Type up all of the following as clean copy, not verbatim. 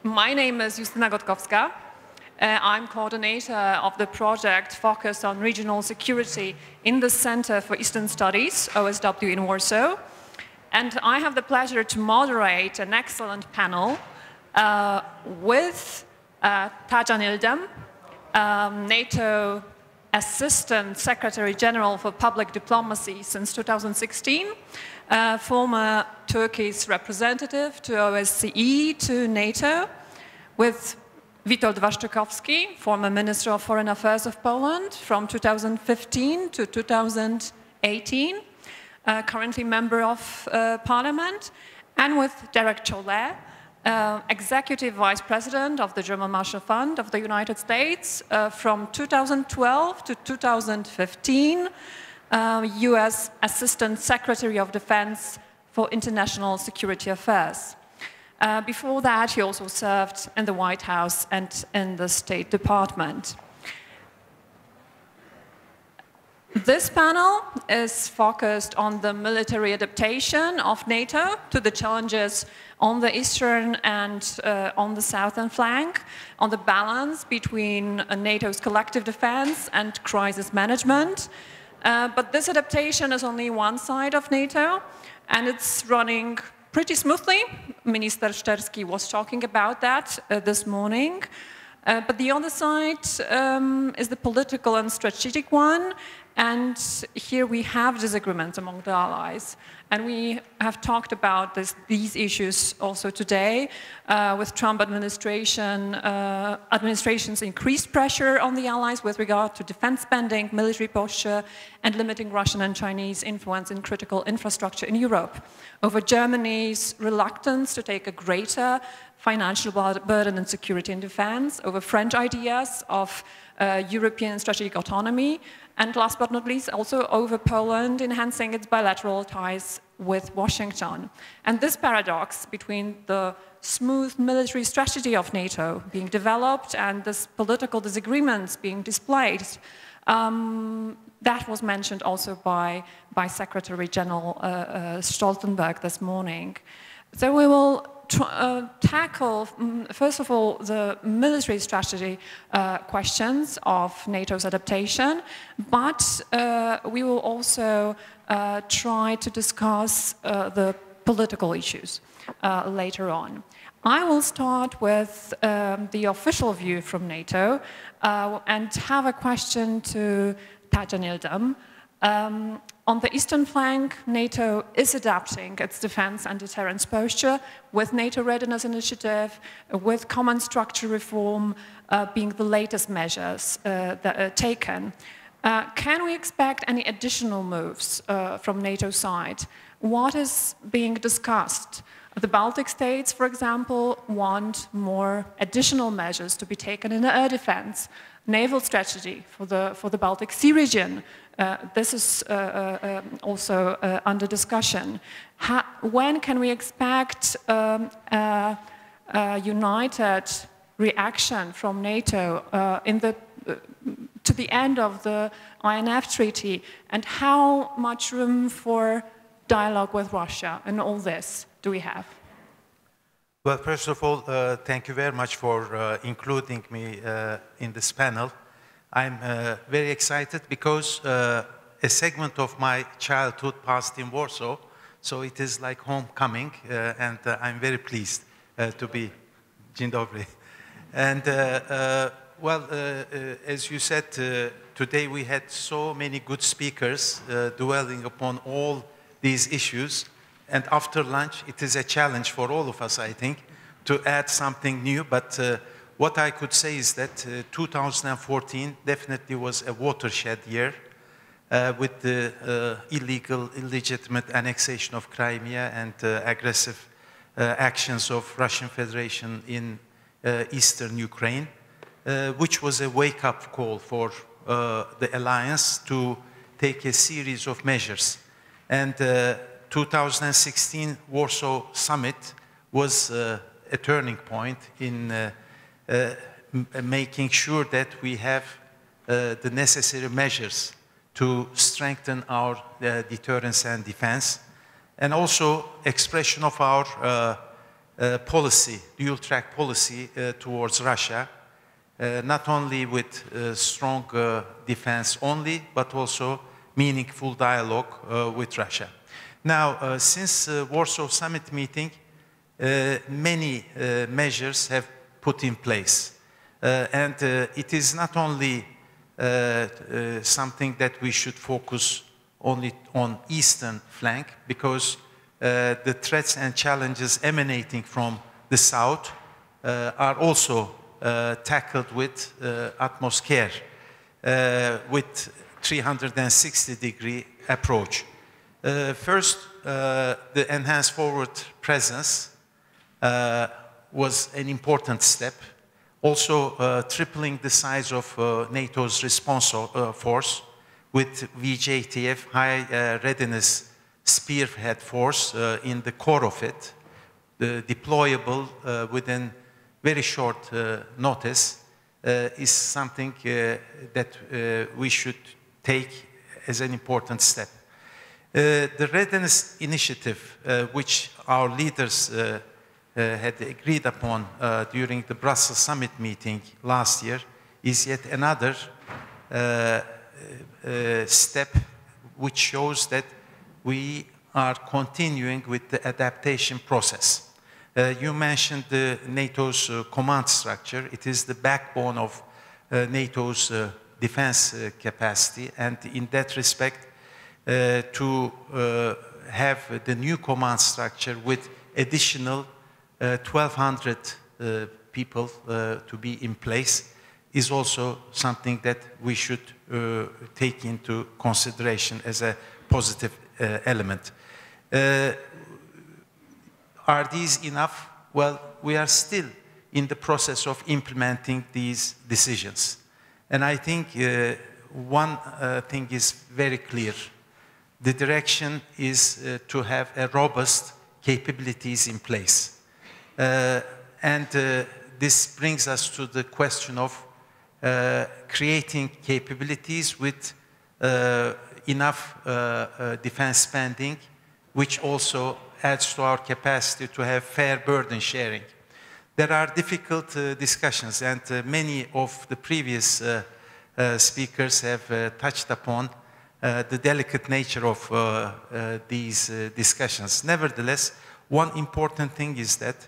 My name is Justyna Gotkowska. I'm coordinator of the project focused on regional security in the Center for Eastern Studies, OSW in Warsaw. And I have the pleasure to moderate an excellent panel with Tajan Ildam, NATO Assistant Secretary General for Public Diplomacy since 2016, former Turkey's representative to OSCE, to NATO, with Witold Waszczykowski, former Minister of Foreign Affairs of Poland from 2015 to 2018, currently Member of Parliament, and with Derek Chollet, Executive Vice President of the German Marshall Fund of the United States from 2012 to 2015, US Assistant Secretary of Defense for International Security Affairs. Before that, he also served in the White House and in the State Department. This panel is focused on the military adaptation of NATO to the challenges on the eastern and on the southern flank, on the balance between NATO's collective defense and crisis management. But this adaptation is only one side of NATO, and it's running pretty smoothly. Minister Szczerski was talking about that this morning. But the other side is the political and strategic one. And here we have disagreements among the allies. And we have talked about these issues also today with Trump administration's increased pressure on the allies with regard to defense spending, military posture, and limiting Russian and Chinese influence in critical infrastructure in Europe, over Germany's reluctance to take a greater financial burden in security and defense, over French ideas of European strategic autonomy, and last but not least, also over Poland enhancing its bilateral ties with Washington. And this paradox between the smooth military strategy of NATO being developed and this political disagreements being displayed, that was mentioned also by Secretary General Stoltenberg this morning. So we will tackle, first of all, the military strategy questions of NATO's adaptation, but we will also try to discuss the political issues later on. I will start with the official view from NATO and have a question to Tajan Ildam. On the eastern flank, NATO is adapting its defense and deterrence posture with NATO Readiness Initiative, with common structure reform being the latest measures that are taken. Can we expect any additional moves from NATO side? What is being discussed? The Baltic states, for example, want more additional measures to be taken in the air defense, naval strategy for the Baltic Sea region. This is also under discussion. When can we expect a united reaction from NATO to the end of the INF treaty, and how much room for dialogue with Russia and all this do we have? Well, first of all, thank you very much for including me in this panel. I'm very excited because a segment of my childhood passed in Warsaw, so it is like homecoming, and I'm very pleased to be. Dzień dobry. And well, as you said, today we had so many good speakers dwelling upon all these issues, and after lunch it is a challenge for all of us, I think, to add something new, but what I could say is that 2014 definitely was a watershed year with the illegitimate annexation of Crimea and aggressive actions of Russian Federation in eastern Ukraine, which was a wake-up call for the alliance to take a series of measures. And 2016 Warsaw Summit was a turning point in making sure that we have the necessary measures to strengthen our deterrence and defense, and also expression of our policy, dual-track policy towards Russia, not only with strong defense only, but also meaningful dialogue with Russia. Now, since Warsaw Summit meeting, many measures have put in place. And it is not only something that we should focus only on eastern flank, because the threats and challenges emanating from the south are also tackled with utmost care, with 360-degree approach. First, the enhanced forward presence was an important step. Also, tripling the size of NATO's response force with VJTF, High Readiness Spearhead Force, in the core of it, deployable within very short notice, is something that we should take as an important step. The Readiness Initiative, which our leaders had agreed upon during the Brussels Summit meeting last year, is yet another step which shows that we are continuing with the adaptation process. You mentioned NATO's command structure. It is the backbone of NATO's defense capacity, and in that respect, to have the new command structure with additional 1,200 people to be in place is also something that we should take into consideration as a positive element. Are these enough? Well, we are still in the process of implementing these decisions. And I think one thing is very clear. The direction is to have a robust capabilities in place. This brings us to the question of creating capabilities with enough defense spending, which also adds to our capacity to have fair burden sharing. There are difficult discussions, and many of the previous speakers have touched upon the delicate nature of these discussions. Nevertheless, one important thing is that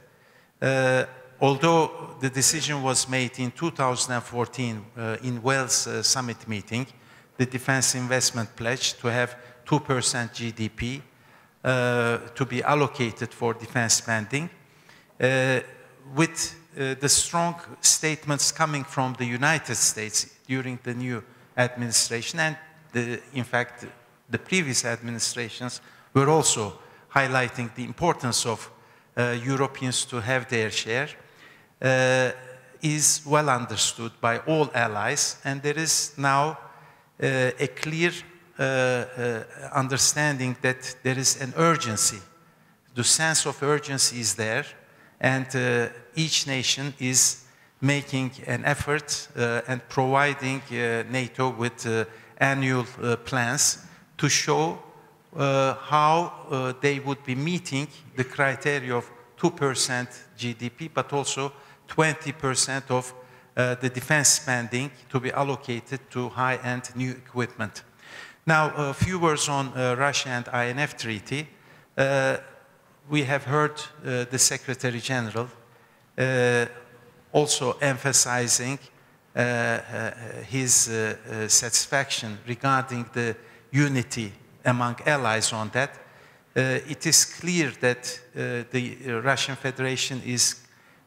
although the decision was made in 2014 in Wales summit meeting, the defense investment pledge to have 2% GDP to be allocated for defense spending, with the strong statements coming from the United States during the new administration, and in fact the previous administrations were also highlighting the importance of Europeans to have their share, is well understood by all allies, and there is now a clear understanding that there is an urgency. The sense of urgency is there, and each nation is making an effort and providing NATO with annual plans to show how they would be meeting the criteria of 2% GDP, but also 20% of the defense spending to be allocated to high-end new equipment. Now, a few words on Russia and INF Treaty. We have heard the Secretary General also emphasizing his satisfaction regarding the unity among allies on that. It is clear that the Russian Federation is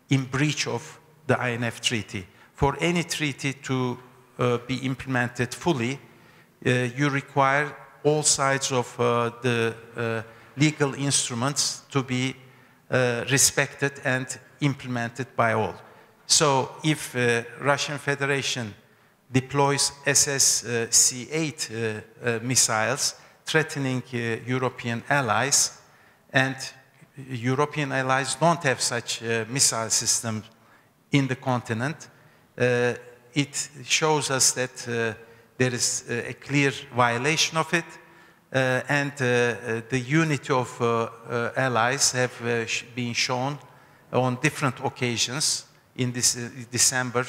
in breach of the INF Treaty. For any treaty to be implemented fully, you require all sides of the legal instruments to be respected and implemented by all. So if Russian Federation deploys SSC-8 missiles threatening European allies, and European allies don't have such missile systems in the continent, it shows us that there is a clear violation of it, and the unity of allies have been shown on different occasions in this December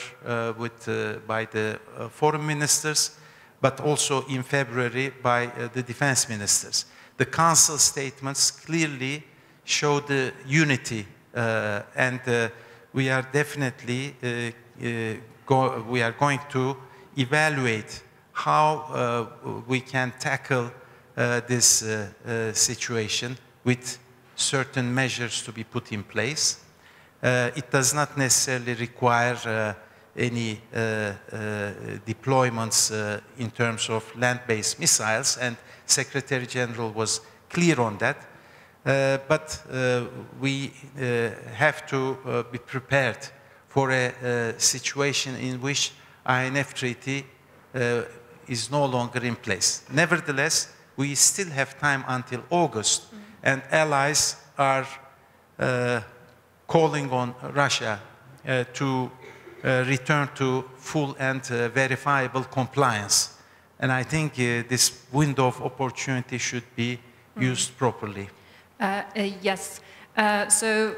by the foreign ministers, but also in February by the defense ministers. The Council statements clearly show the unity, and we are definitely we are going to evaluate how we can tackle this situation with certain measures to be put in place. It does not necessarily require any deployments in terms of land-based missiles, and Secretary General was clear on that. But we have to be prepared for a situation in which INF Treaty is no longer in place. Nevertheless, we still have time until August, and allies are calling on Russia to return to full and verifiable compliance. And I think this window of opportunity should be used properly. Yes. So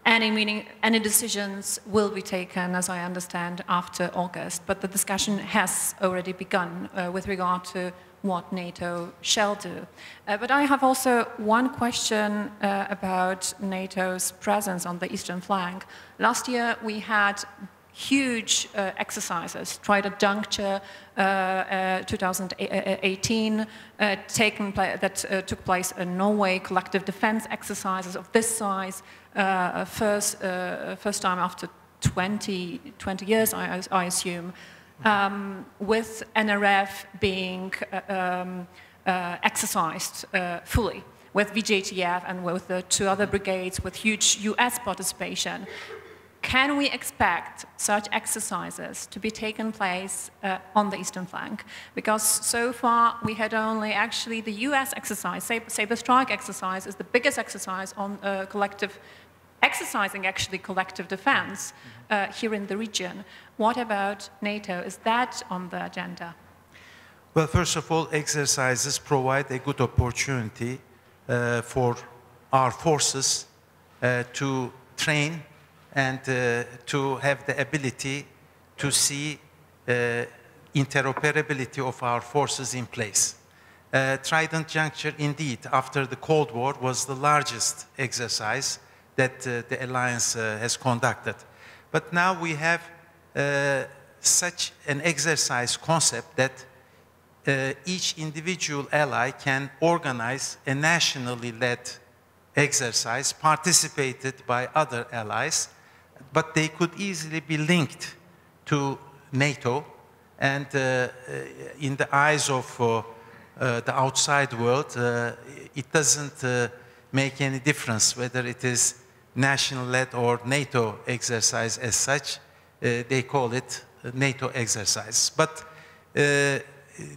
any decisions will be taken, as I understand, after August, but the discussion has already begun with regard to what NATO shall do. But I have also one question about NATO's presence on the eastern flank. Last year we had huge exercises, Trident Juncture 2018, that took place in Norway, collective defense exercises of this size, first time after 20 years, I assume, with NRF being exercised fully, with VJTF and with the two other brigades with huge US participation. Can we expect such exercises to be taken place on the eastern flank? Because so far we had only actually the US exercise, Sabre Strike exercise is the biggest exercise on exercising collective defense here in the region. What about NATO? Is that on the agenda? Well, first of all, exercises provide a good opportunity for our forces to train and to have the ability to see interoperability of our forces in place. Trident Juncture, indeed, after the Cold War, was the largest exercise that the alliance has conducted. But now we have such an exercise concept that each individual ally can organize a nationally led exercise participated by other allies, but they could easily be linked to NATO, and in the eyes of the outside world, it doesn't make any difference whether it is national-led or NATO exercise as such. They call it NATO exercise. But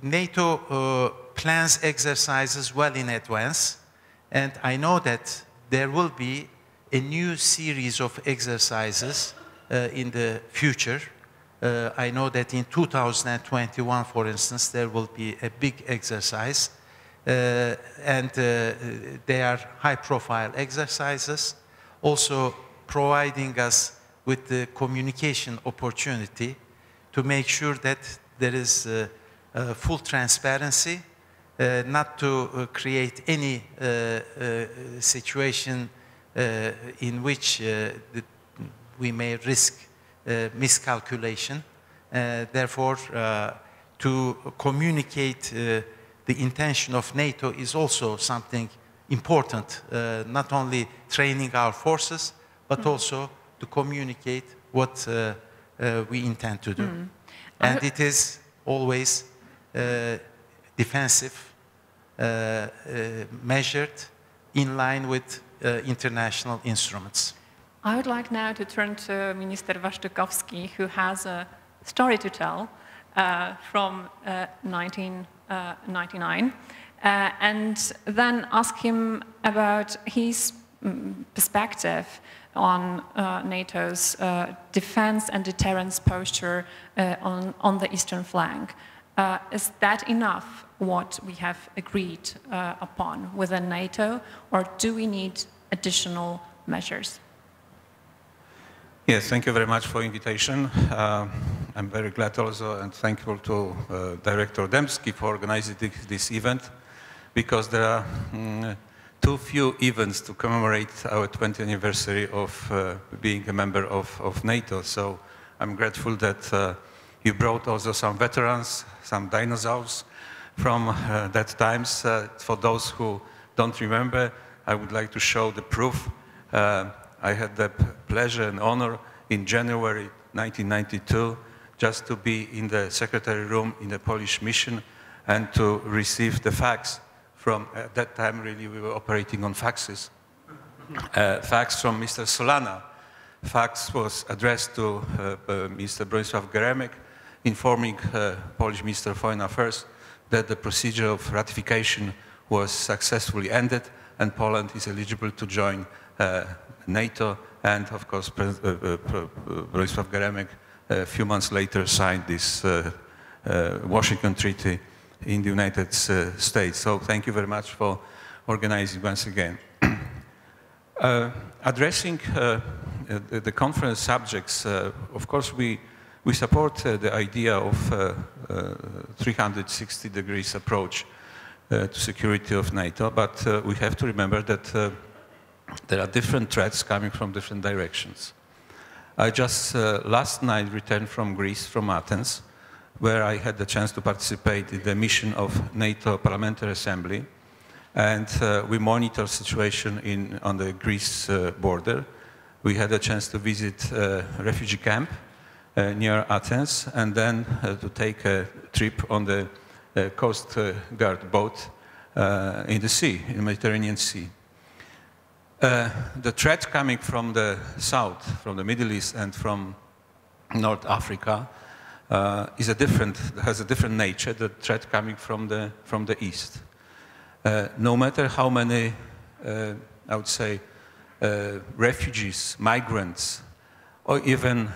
NATO plans exercises well in advance, and I know that there will be a new series of exercises in the future. I know that in 2021, for instance, there will be a big exercise, and they are high-profile exercises, also providing us with the communication opportunity to make sure that there is full transparency, not to create any situation in which we may risk miscalculation. Therefore, to communicate the intention of NATO is also something important, not only training our forces, but also to communicate what we intend to do. And it is always defensive, measured, in line with international instruments. I would like now to turn to Minister Waszczykowski, who has a story to tell from 1999, and then ask him about his perspective on NATO's defense and deterrence posture on the eastern flank. Is that enough, what we have agreed upon within NATO, or do we need additional measures? Yes, thank you very much for invitation. I'm very glad also and thankful to Director Dembski for organizing this event, because there are too few events to commemorate our 20th anniversary of being a member of NATO. So I'm grateful that you brought also some veterans, some dinosaurs from that times. For those who don't remember, I would like to show the proof. I had the pleasure and honor in January 1992 just to be in the secretary room in the Polish mission and to receive the fax from, at that time really we were operating on faxes. Fax from Mr. Solana. Fax was addressed to Mr. Bronisław Geremek, informing Polish Minister of Foreign Affairs that the procedure of ratification was successfully ended and Poland is eligible to join NATO, and of course Bronisław Geremek a few months later signed this Washington Treaty in the United States. So thank you very much for organizing once again. Addressing the conference subjects, of course we support the idea of 360 degrees approach to security of NATO, but we have to remember that there are different threats coming from different directions. I just last night returned from Greece, from Athens, where I had the chance to participate in the mission of NATO Parliamentary Assembly, and we monitor situation on the Greece border. We had a chance to visit a refugee camp near Athens, and then to take a trip on the Coast Guard boat in the sea, in the Mediterranean Sea. The threat coming from the south, from the Middle East and from North Africa has a different nature, the threat coming from the east. No matter how many, I would say, refugees, migrants, or even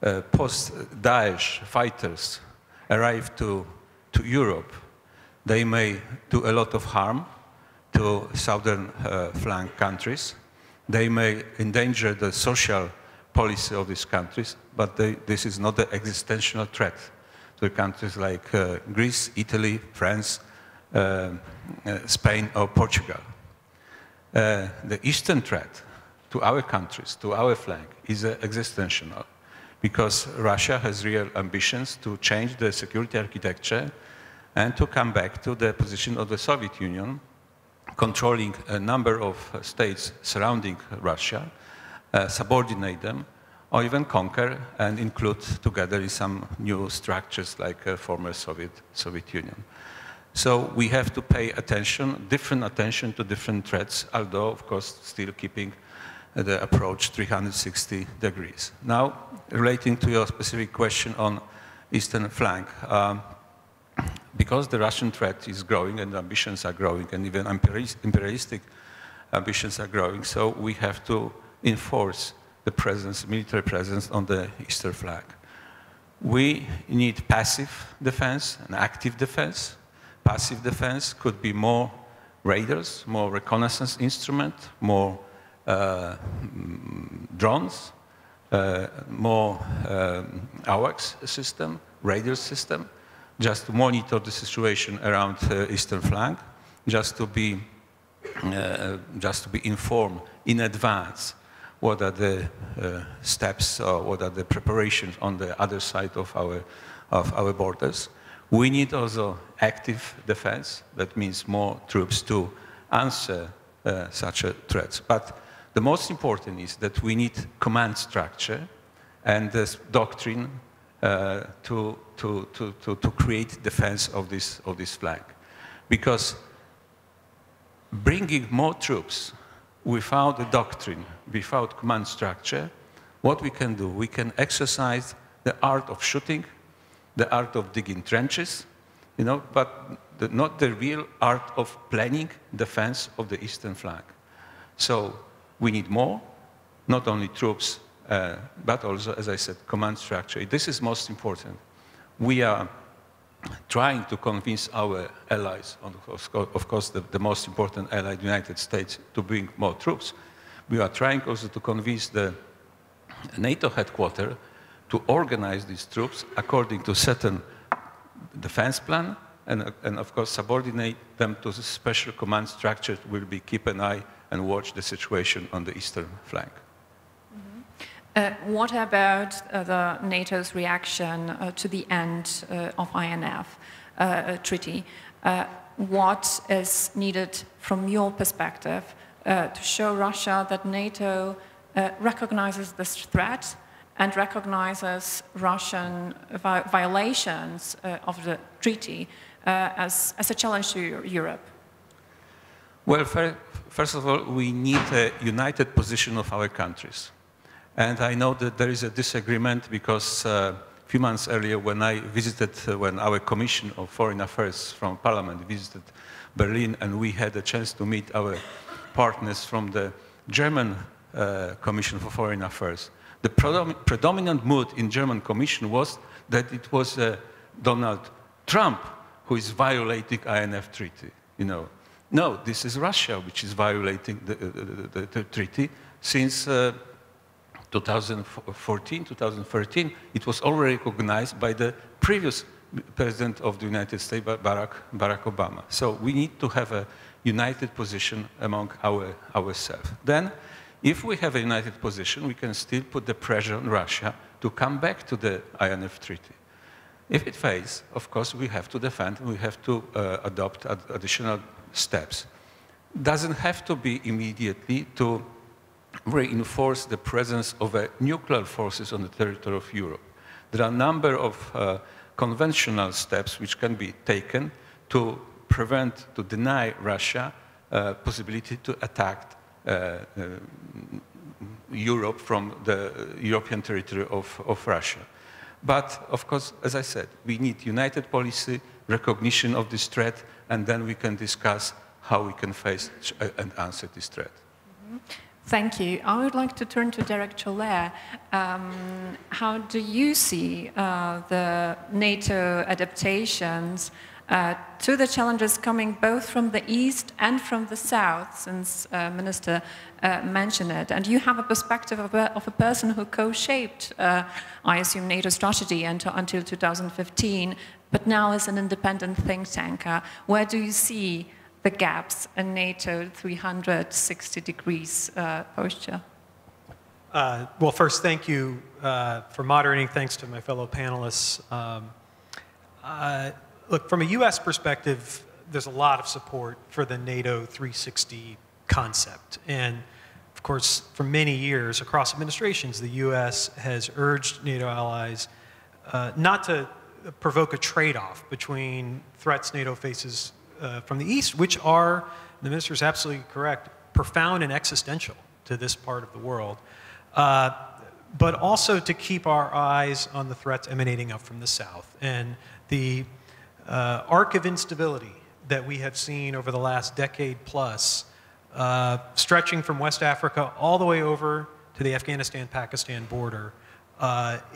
post-Daesh fighters arrive to Europe, they may do a lot of harm to southern flank countries. They may endanger the social policy of these countries, but this is not an existential threat to countries like Greece, Italy, France, Spain or Portugal. The eastern threat to our countries, to our flank, is existential, because Russia has real ambitions to change the security architecture and to come back to the position of the Soviet Union, controlling a number of states surrounding Russia, subordinate them, or even conquer and include together in some new structures like former Soviet Union. So we have to pay attention, different attention to different threats, although of course still keeping the approach 360 degrees. Now, relating to your specific question on eastern flank, because the Russian threat is growing and ambitions are growing and even imperialistic ambitions are growing, so we have to enforce the presence, military presence on the eastern flank. We need passive defense and active defense. Passive defense could be more radars, more reconnaissance instrument, more drones, more AWACS system, radar system, just to monitor the situation around eastern flank, just to be informed in advance what are the steps or what are the preparations on the other side of our borders. We need also active defense. That means more troops to answer such threats. But the most important is that we need command structure and this doctrine to create defense of this flank. Because bringing more troops without a doctrine, without command structure, what we can do, we can exercise the art of shooting, the art of digging trenches, you know, but not the real art of planning defense of the eastern flank. So we need more, not only troops, but also, as I said, command structure. This is most important. We are trying to convince our allies, of course the most important ally, the United States, to bring more troops. We are trying also to convince the NATO headquarters to organize these troops according to certain defense plan, and of course subordinate them to the special command structure that will be keep an eye and watch the situation on the eastern flank. What about the NATO's reaction to the end of INF treaty? What is needed from your perspective to show Russia that NATO recognizes this threat and recognizes Russian violations of the treaty as a challenge to Europe? Well, first of all, we need a united position of our countries. And I know that there is a disagreement because a few months earlier when I visited, when our Commission of Foreign Affairs from Parliament visited Berlin, and we had a chance to meet our partners from the German Commission for Foreign Affairs. The predominant mood in German Commission was that it was Donald Trump who is violating INF treaty. You know, no, this is Russia which is violating the treaty. Since 2014, 2013, it was already recognized by the previous President of the United States, Barack Obama. So we need to have a united position among ourselves. Then, if we have a united position, we can still put the pressure on Russia to come back to the INF treaty. If it fails, of course, we have to defend, we have to adopt additional steps. Doesn't have to be immediately to reinforce the presence of nuclear forces on the territory of Europe. There are a number of conventional steps which can be taken to prevent, to deny Russia possibility to attack Europe from the European territory of Russia. But, of course, as I said, we need united policy, recognition of this threat, and then we can discuss how we can face and answer this threat. Mm-hmm. Thank you. I would like to turn to Derek Chollet. How do you see the NATO adaptations to the challenges coming both from the east and from the south, since Minister mentioned it? And you have a perspective of a person who co-shaped, I assume, NATO strategy until 2015, but now is an independent think tanker. Where do you see the gaps in NATO 360 degrees posture? Well, first, thank you for moderating. Thanks to my fellow panelists. Look, from a U.S. perspective, there's a lot of support for the NATO 360 concept. And, of course, for many years, across administrations, the U.S. has urged NATO allies not to provoke a trade-off between threats NATO faces from the East, which are, the minister is absolutely correct, profound and existential to this part of the world, but also to keep our eyes on the threats emanating up from the South. And the arc of instability that we have seen over the last decade plus, stretching from West Africa all the way over to the Afghanistan-Pakistan border,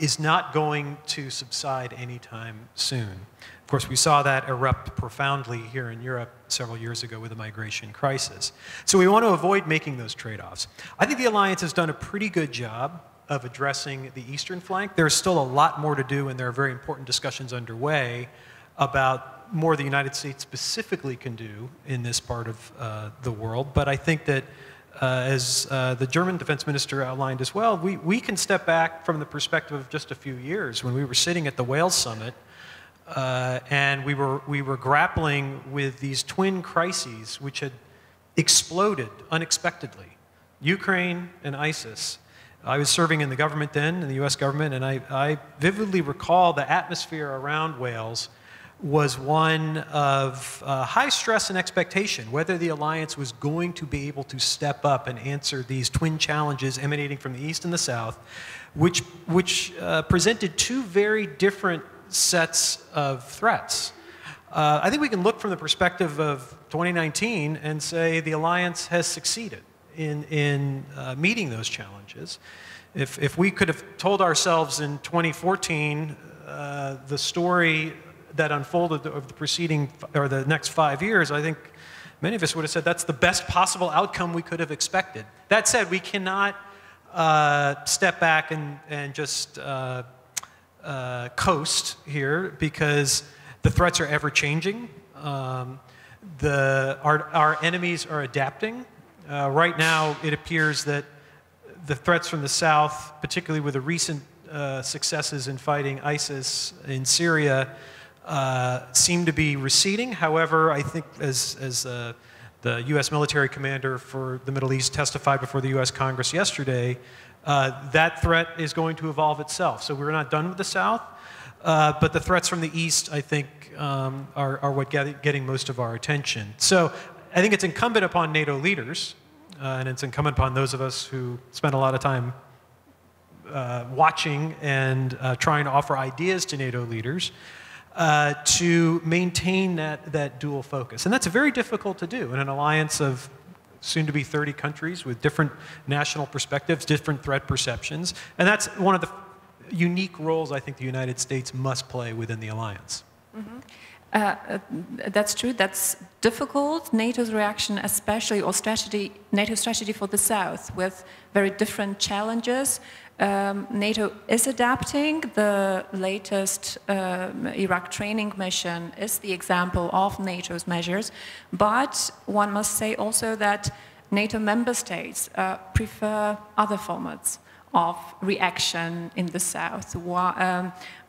is not going to subside anytime soon. Of course, we saw that erupt profoundly here in Europe several years ago with the migration crisis. So we want to avoid making those trade-offs. I think the alliance has done a pretty good job of addressing the eastern flank. There's still a lot more to do, and there are very important discussions underway about more the United States specifically can do in this part of the world. But I think that as the German defense minister outlined as well, we can step back from the perspective of just a few years when we were sitting at the Wales summit and we were grappling with these twin crises which had exploded unexpectedly, Ukraine and ISIS. I was serving in the government then, in the US government, and I vividly recall the atmosphere around Wales was one of high stress and expectation, whether the alliance was going to be able to step up and answer these twin challenges emanating from the East and the South, which presented two very different sets of threats. I think we can look from the perspective of 2019 and say the alliance has succeeded in meeting those challenges. If we could have told ourselves in 2014 the story that unfolded of the preceding, or the next 5 years, I think many of us would have said that's the best possible outcome we could have expected. That said, we cannot step back and just coast here because the threats are ever changing. Our enemies are adapting. Right now, it appears that the threats from the south, particularly with the recent successes in fighting ISIS in Syria, seem to be receding. However, I think as the U.S. military commander for the Middle East testified before the U.S. Congress yesterday, that threat is going to evolve itself. So we're not done with the south, but the threats from the east, I think, are what getting most of our attention. So I think it's incumbent upon NATO leaders, and it's incumbent upon those of us who spend a lot of time watching and trying to offer ideas to NATO leaders to maintain that dual focus. And that's very difficult to do in an alliance of soon to be 30 countries with different national perspectives, different threat perceptions. And that's one of the unique roles I think the United States must play within the alliance. Mm-hmm. That's true. That's difficult. NATO's reaction, especially, or NATO strategy for the South, with very different challenges. NATO is adapting. The latest Iraq training mission is the example of NATO's measures. But one must say also that NATO member states prefer other formats of reaction in the South,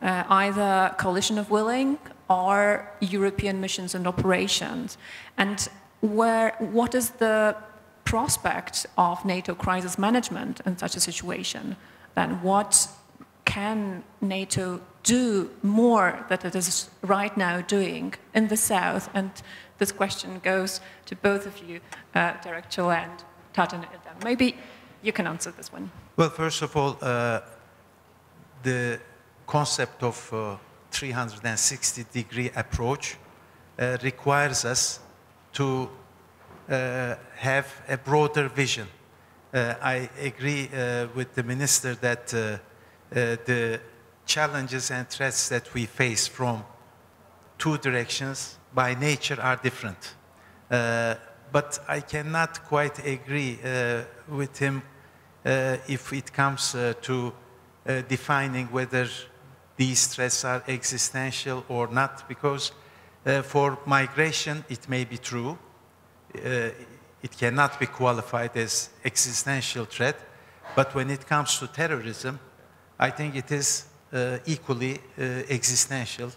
either coalition of willing or European missions and operations. And what is the prospect of NATO crisis management in such a situation? Then what can NATO do more that it is right now doing in the South? And this question goes to both of you, Director and Tatan. Maybe you can answer this one. Well, first of all, the concept of 360-degree approach requires us to have a broader vision. I agree with the Minister that the challenges and threats that we face from two directions by nature are different. But I cannot quite agree with him if it comes to defining whether these threats are existential or not, because for migration it may be true. It cannot be qualified as existential threat, but when it comes to terrorism, I think it is equally existential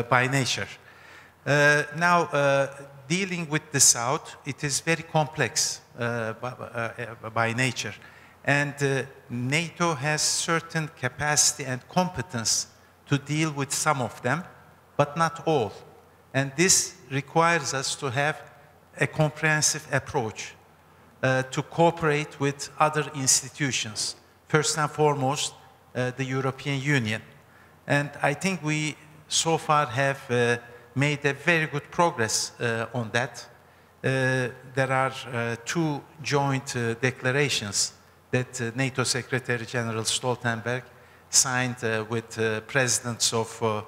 by nature. Now, dealing with the South, it is very complex by nature. And NATO has certain capacity and competence to deal with some of them, but not all. And this requires us to have a comprehensive approach to cooperate with other institutions, first and foremost, the European Union. And I think we so far have made a very good progress on that. There are two joint declarations that NATO Secretary General Stoltenberg signed with presidents of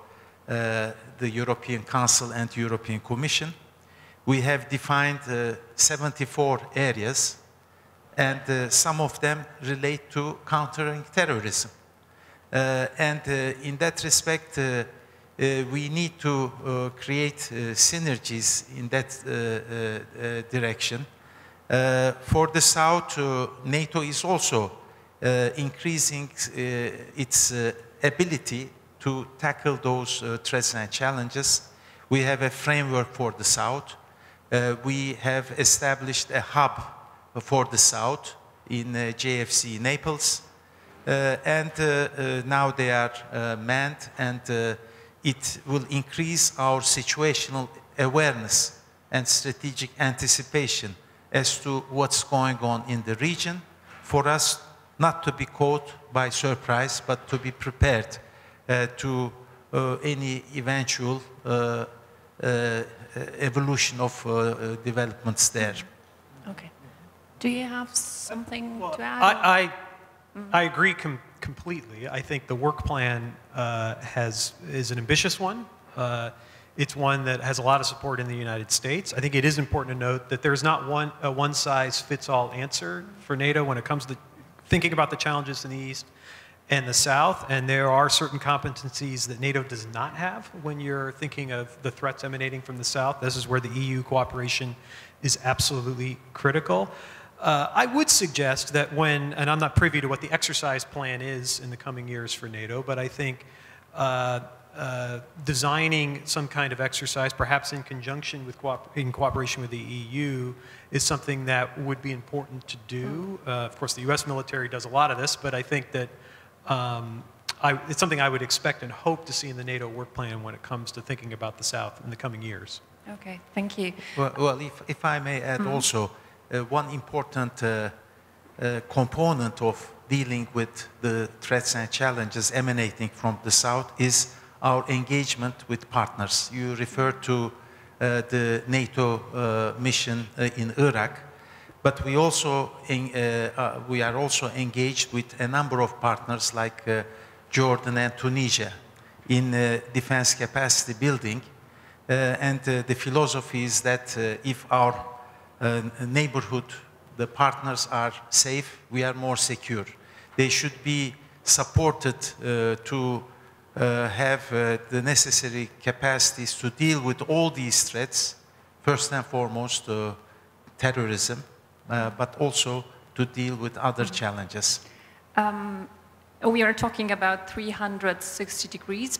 the European Council and European Commission. We have defined 74 areas, and some of them relate to countering terrorism. In that respect, we need to create synergies in that direction. For the South, NATO is also increasing its ability to tackle those threats and challenges. We have a framework for the South. We have established a hub for the South in JFC Naples. Now they are manned, and it will increase our situational awareness and strategic anticipation as to what's going on in the region, for us not to be caught by surprise, but to be prepared to any eventual evolution of developments there. Okay. Do you have something to add? I agree completely. I think the work plan is an ambitious one. It's one that has a lot of support in the United States. I think it is important to note that there's not a one-size-fits-all answer for NATO when it comes to thinking about the challenges in the East and the South, and there are certain competencies that NATO does not have when you're thinking of the threats emanating from the South. This is where the EU cooperation is absolutely critical. I would suggest that when, and I'm not privy to what the exercise plan is in the coming years for NATO, but I think designing some kind of exercise, perhaps in conjunction with in cooperation with the EU, is something that would be important to do. Of course, the US military does a lot of this, but I think that it's something I would expect and hope to see in the NATO work plan when it comes to thinking about the South in the coming years. Okay, thank you. Well, if I may add also, one important component of dealing with the threats and challenges emanating from the South is our engagement with partners. You referred to the NATO mission in Iraq, but we are also engaged with a number of partners like Jordan and Tunisia in defense capacity building. And the philosophy is that if our neighborhood, the partners are safe, we are more secure. They should be supported to have the necessary capacities to deal with all these threats, first and foremost terrorism, but also to deal with other challenges. We are talking about 360 degrees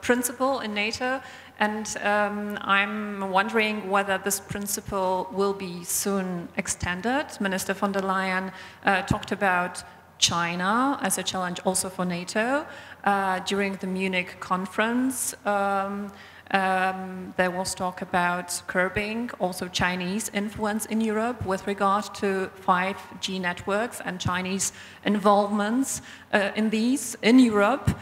principle in NATO, and I'm wondering whether this principle will be soon extended. Minister von der Leyen talked about China as a challenge also for NATO. During the Munich conference, there was talk about curbing also Chinese influence in Europe with regard to 5G networks and Chinese involvements in these in Europe.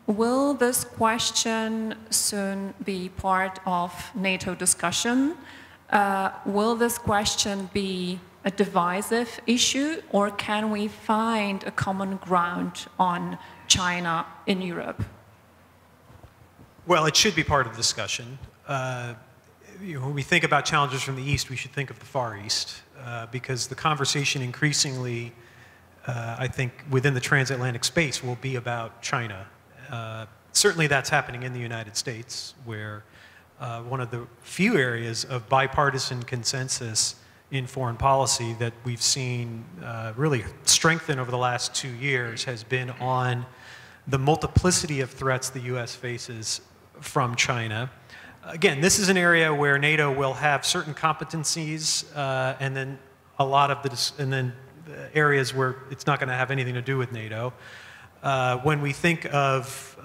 Will this question soon be part of NATO discussion? Will this question be a divisive issue, or can we find a common ground on China in Europe? Well, it should be part of the discussion. When we think about challenges from the East, we should think of the Far East, because the conversation increasingly, I think, within the transatlantic space will be about China. Certainly that's happening in the United States, where one of the few areas of bipartisan consensus in foreign policy that we've seen really strengthen over the last 2 years has been on the multiplicity of threats the U.S. faces from China. Again, this is an area where NATO will have certain competencies, and then a lot of the areas where it's not going to have anything to do with NATO. When we think of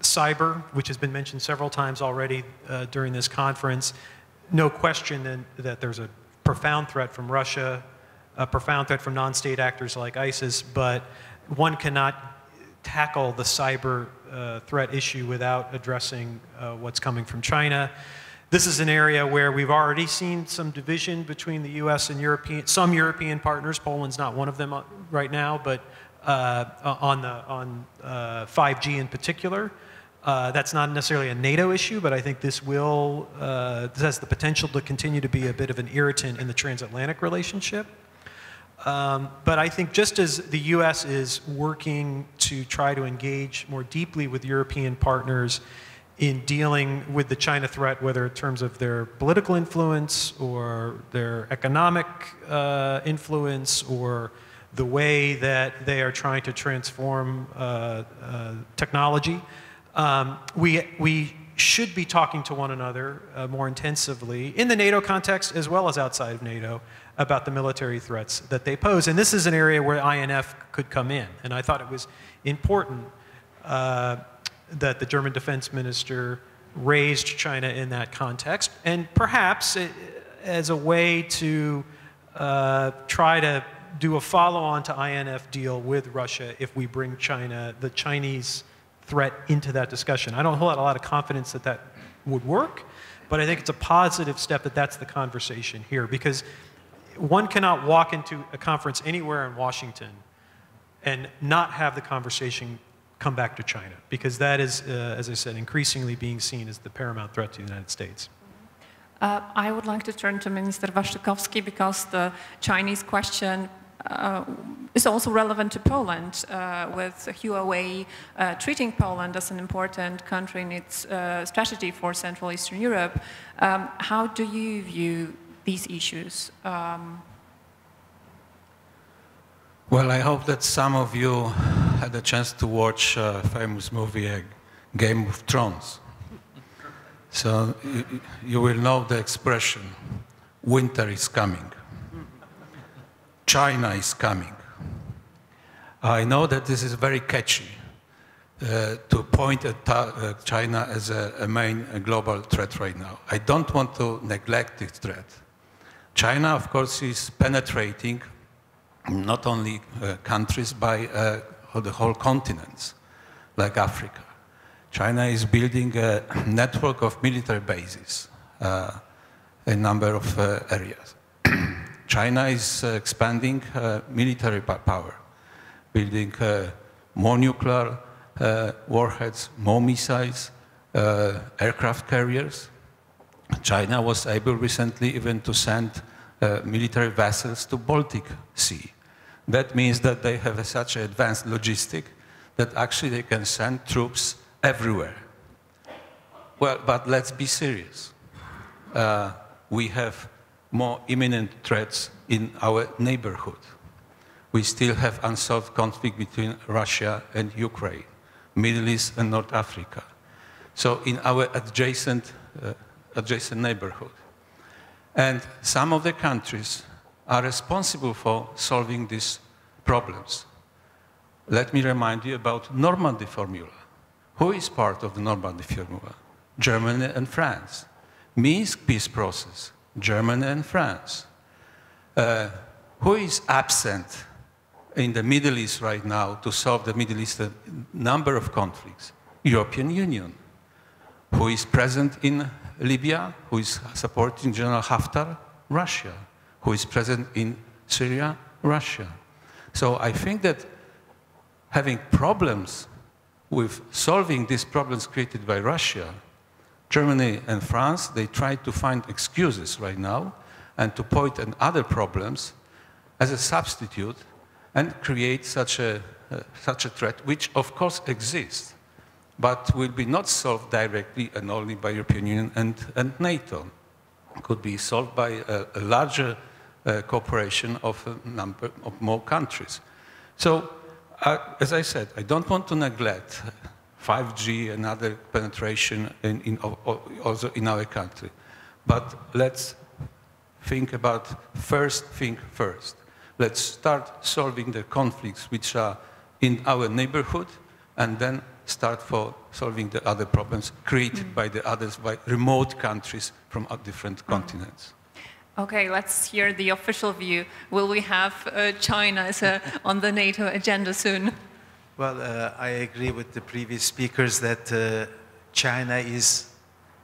cyber, which has been mentioned several times already during this conference, no question that there's a profound threat from Russia, a profound threat from non-state actors like ISIS, but one cannot tackle the cyber threat issue without addressing what's coming from China. This is an area where we've already seen some division between the US and some European partners. Poland's not one of them right now, but on 5G in particular. That's not necessarily a NATO issue, but I think this has the potential to continue to be a bit of an irritant in the transatlantic relationship. But I think just as the US is working to try to engage more deeply with European partners in dealing with the China threat, whether in terms of their political influence or their economic influence or the way that they are trying to transform technology, we should be talking to one another more intensively in the NATO context as well as outside of NATO about the military threats that they pose. And this is an area where INF could come in. And I thought it was important that the German defense minister raised China in that context, and perhaps as a way to try to do a follow-on to INF deal with Russia if we bring the Chinese threat into that discussion. I don't hold a lot of confidence that that would work, but I think it's a positive step that that's the conversation here, because one cannot walk into a conference anywhere in Washington and not have the conversation come back to China, because that is, as I said, increasingly being seen as the paramount threat to the United States. I would like to turn to Minister Waszczykowski, because the Chinese question is also relevant to Poland, with Huawei treating Poland as an important country in its strategy for Central Eastern Europe. How do you view these issues? Well, I hope that some of you had a chance to watch a famous movie, Game of Thrones. So you will know the expression, winter is coming. China is coming. I know that this is very catchy to point at China as a main global threat right now. I don't want to neglect this threat. China, of course, is penetrating not only countries, by the whole continents, like Africa. China is building a network of military bases in a number of areas. China is expanding military power, building more nuclear warheads, more missiles, aircraft carriers. China was able recently even to send military vessels to Baltic Sea. That means that they have such an advanced logistic that actually they can send troops everywhere. Well, but let's be serious. We have more imminent threats in our neighborhood. We still have unsolved conflict between Russia and Ukraine, Middle East and North Africa. So in our adjacent neighborhood. And some of the countries are responsible for solving these problems. Let me remind you about Normandy formula. Who is part of the Normandy formula? Germany and France. Minsk peace process, Germany and France. Who is absent in the Middle East right now to solve the Middle East number of conflicts? European Union. Who is present in Libya? Who is supporting General Haftar? Russia. Who is present in Syria? Russia. So I think that having problems with solving these problems created by Russia, Germany and France, they try to find excuses right now and to point at other problems as a substitute and create such a threat, which of course exists, but will be not solved directly and only by European Union and NATO. It could be solved by a larger cooperation of a number of more countries. So, as I said, I don't want to neglect 5G and other penetration also in our country. But let's think about first thing first. Let's start solving the conflicts which are in our neighborhood, and then start for solving the other problems created by the others, by remote countries from different continents. Okay, let's hear the official view. Will we have China on the NATO agenda soon? Well, I agree with the previous speakers that China is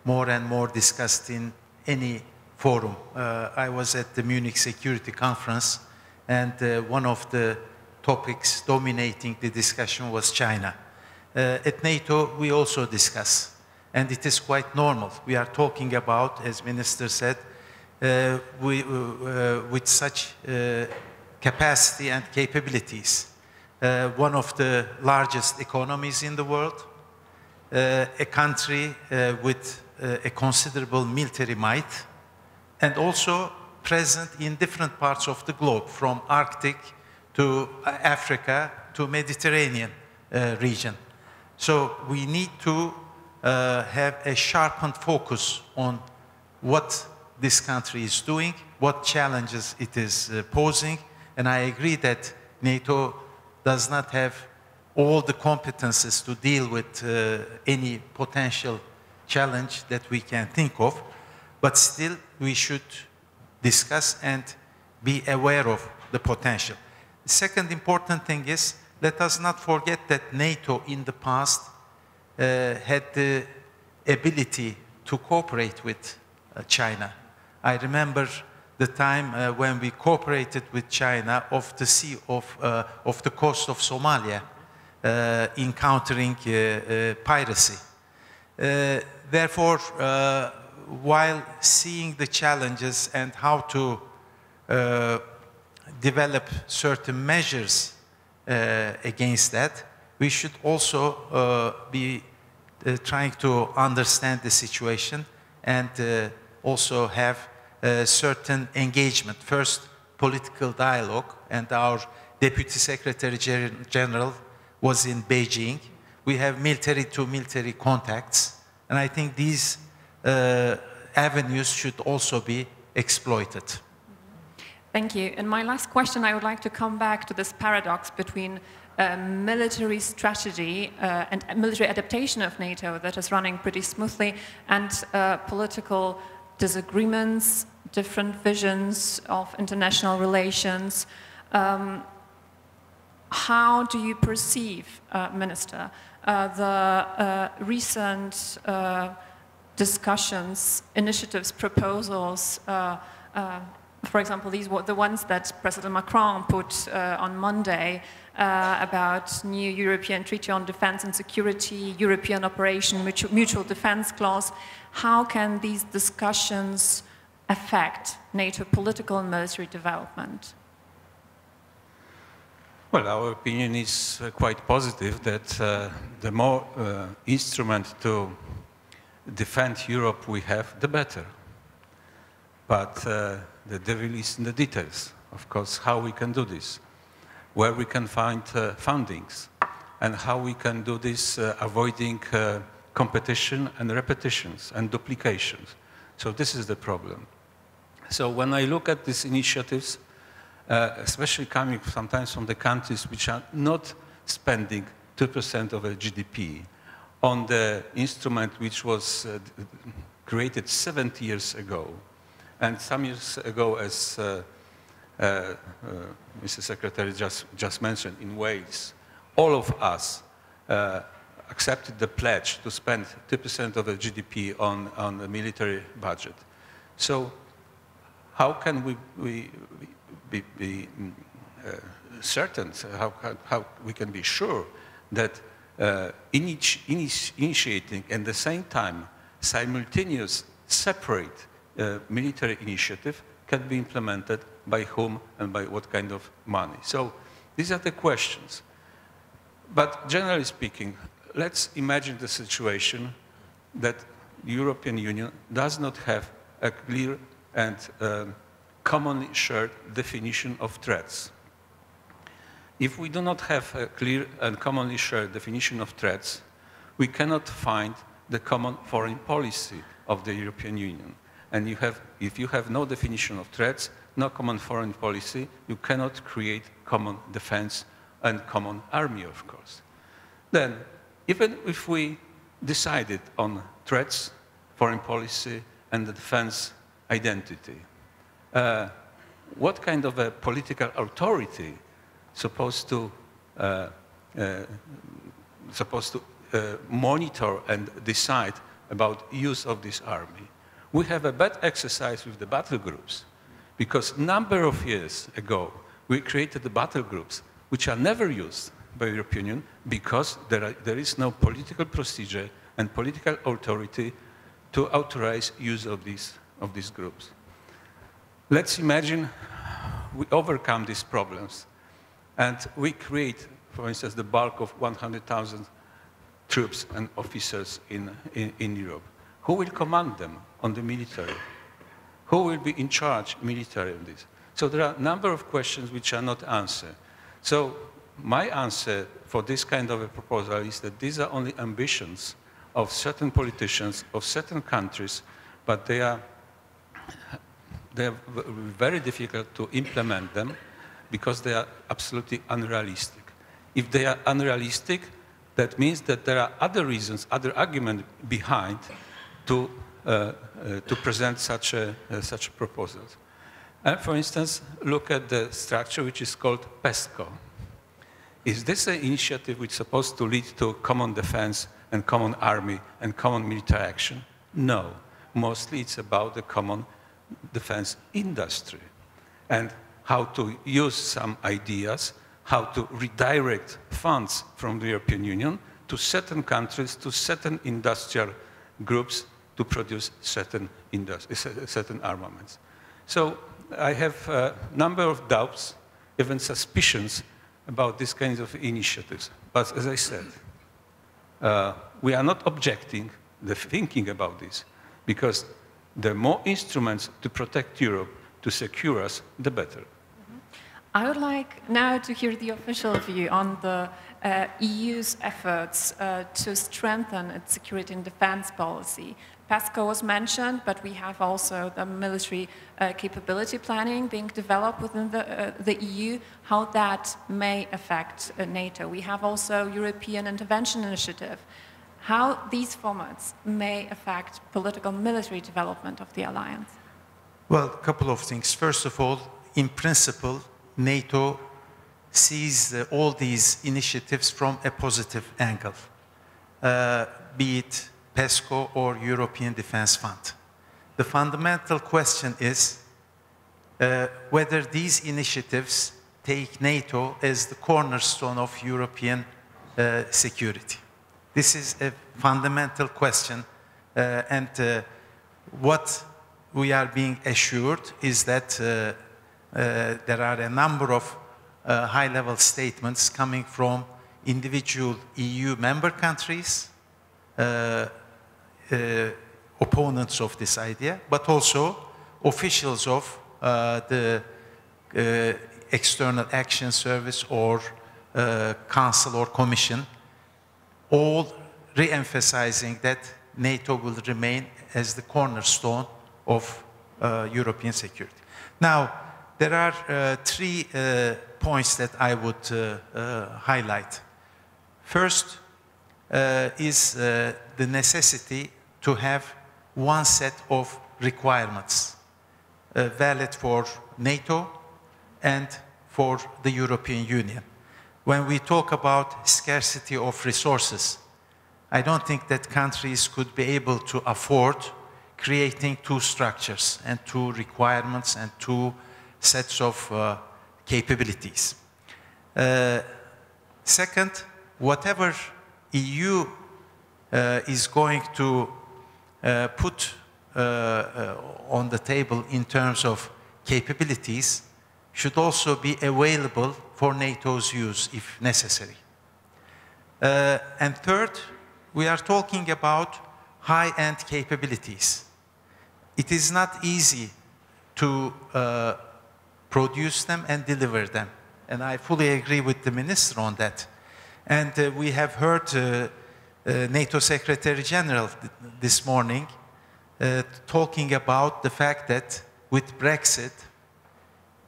more and more discussed in any forum. I was at the Munich Security Conference, and one of the topics dominating the discussion was China. At NATO, we also discuss, and it is quite normal. We are talking about, as Minister said, with such capacity and capabilities. One of the largest economies in the world, a country with a considerable military might, and also present in different parts of the globe, from Arctic to Africa to Mediterranean region. So we need to have a sharpened focus on what this country is doing, what challenges it is posing, and I agree that NATO does not have all the competences to deal with any potential challenge that we can think of, but still we should discuss and be aware of the potential. The second important thing is, let us not forget that NATO in the past had the ability to cooperate with China. I remember the time when we cooperated with China off the sea of the coast of Somalia, encountering piracy. Therefore, while seeing the challenges and how to develop certain measures against that, we should also be trying to understand the situation and also have certain engagement. First, political dialogue, and our Deputy Secretary General was in Beijing. We have military-to-military contacts, and I think these avenues should also be exploited. Thank you. And my last question, I would like to come back to this paradox between military strategy and military adaptation of NATO that is running pretty smoothly, and political disagreements, different visions of international relations. How do you perceive, Minister, the recent discussions, initiatives, proposals, for example, these were the ones that President Macron put on Monday about new European Treaty on Defense and Security, European Operation Mutual Defense Clause. How can these discussions affect NATO political and military development? Well, our opinion is quite positive that the more instrument to defend Europe we have, the better. But the devil is in the details, of course, how we can do this, where we can find fundings, and how we can do this avoiding competition and repetitions and duplications. So this is the problem. So when I look at these initiatives, especially coming sometimes from the countries which are not spending 2% of their GDP on the instrument which was created 70 years ago, and some years ago, as Mr. Secretary just mentioned, in Wales, all of us accepted the pledge to spend 2% of the GDP on the military budget. So how can we be certain, how we can be sure that initiating at the same time simultaneous separate military initiative can be implemented by whom and by what kind of money? So these are the questions. But generally speaking, let's imagine the situation that the European Union does not have a clear and commonly shared definition of threats. If we do not have a clear and commonly shared definition of threats, we cannot find the common foreign policy of the European Union. And if you have no definition of threats, no common foreign policy, you cannot create common defense and common army, of course. Then, even if we decided on threats, foreign policy, and the defense identity, what kind of a political authority supposed to monitor and decide about use of this army? We have a bad exercise with the battle groups, because a number of years ago we created the battle groups which are never used by the European Union because there is no political procedure and political authority to authorize use of these groups. Let's imagine we overcome these problems and we create, for instance, the bulk of 100,000 troops and officers in Europe. Who will command them on the military? Who will be in charge military of this? So there are a number of questions which are not answered. So my answer for this kind of a proposal is that these are only ambitions of certain politicians, of certain countries, but they are very difficult to implement them because they are absolutely unrealistic. If they are unrealistic, that means that there are other reasons, other arguments behind to present such proposals. And for instance, look at the structure which is called PESCO. Is this an initiative which is supposed to lead to common defense and common army and common military action? No. Mostly it's about the common defense industry and how to use some ideas, how to redirect funds from the European Union to certain countries, to certain industrial groups to produce certain armaments. So I have a number of doubts, even suspicions, about these kinds of initiatives. But as I said, we are not objecting the thinking about this, because the more instruments to protect Europe, to secure us, the better. I would like now to hear the official view on the EU's efforts to strengthen its security and defense policy. PESCO was mentioned, but we have also the military capability planning being developed within the EU, how that may affect NATO. We have also European Intervention Initiative, how these formats may affect political military development of the alliance. Well, a couple of things. First of all, in principle, NATO sees all these initiatives from a positive angle, be it PESCO or European Defence Fund. The fundamental question is whether these initiatives take NATO as the cornerstone of European security. This is a fundamental question, and what we are being assured is that there are a number of high-level statements coming from individual EU member countries, opponents of this idea, but also officials of the External Action Service or Council or Commission, all re-emphasizing that NATO will remain as the cornerstone of European security. Now, there are three points that I would highlight. First is the necessity to have one set of requirements valid for NATO and for the European Union. When we talk about scarcity of resources, I don't think that countries could be able to afford creating two structures and two requirements and two sets of capabilities. Second, whatever EU is going to put on the table in terms of capabilities should also be available for NATO's use if necessary. And third, we are talking about high-end capabilities. It is not easy to produce them and deliver them. And I fully agree with the Minister on that. And we have heard NATO Secretary General this morning talking about the fact that with Brexit,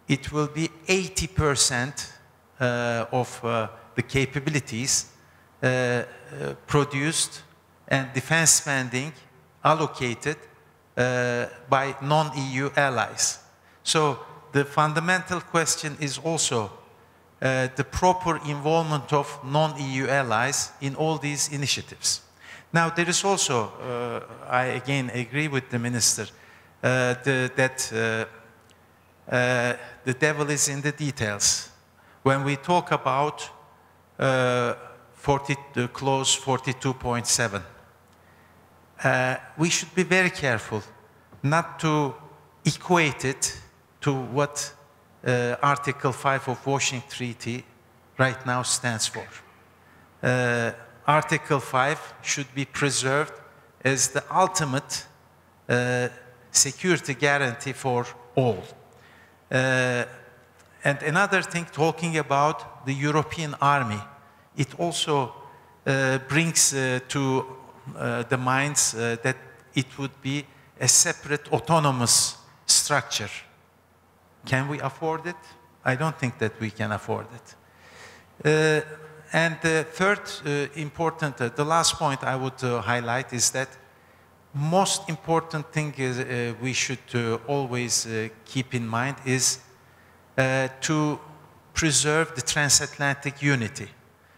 it will be 80% of the capabilities produced and defense spending allocated by non-EU allies. So the fundamental question is also the proper involvement of non-EU allies in all these initiatives. Now, there is also, I again agree with the Minister, that the devil is in the details. When we talk about clause 42.7, we should be very careful not to equate it to what Article 5 of Washington Treaty right now stands for. Article 5 should be preserved as the ultimate security guarantee for all. And another thing, talking about the European army, it also brings to the minds that it would be a separate autonomous structure. Can we afford it? I don't think that we can afford it. And the third important, the last point I would highlight is that most important thing is, we should always keep in mind is to preserve the transatlantic unity.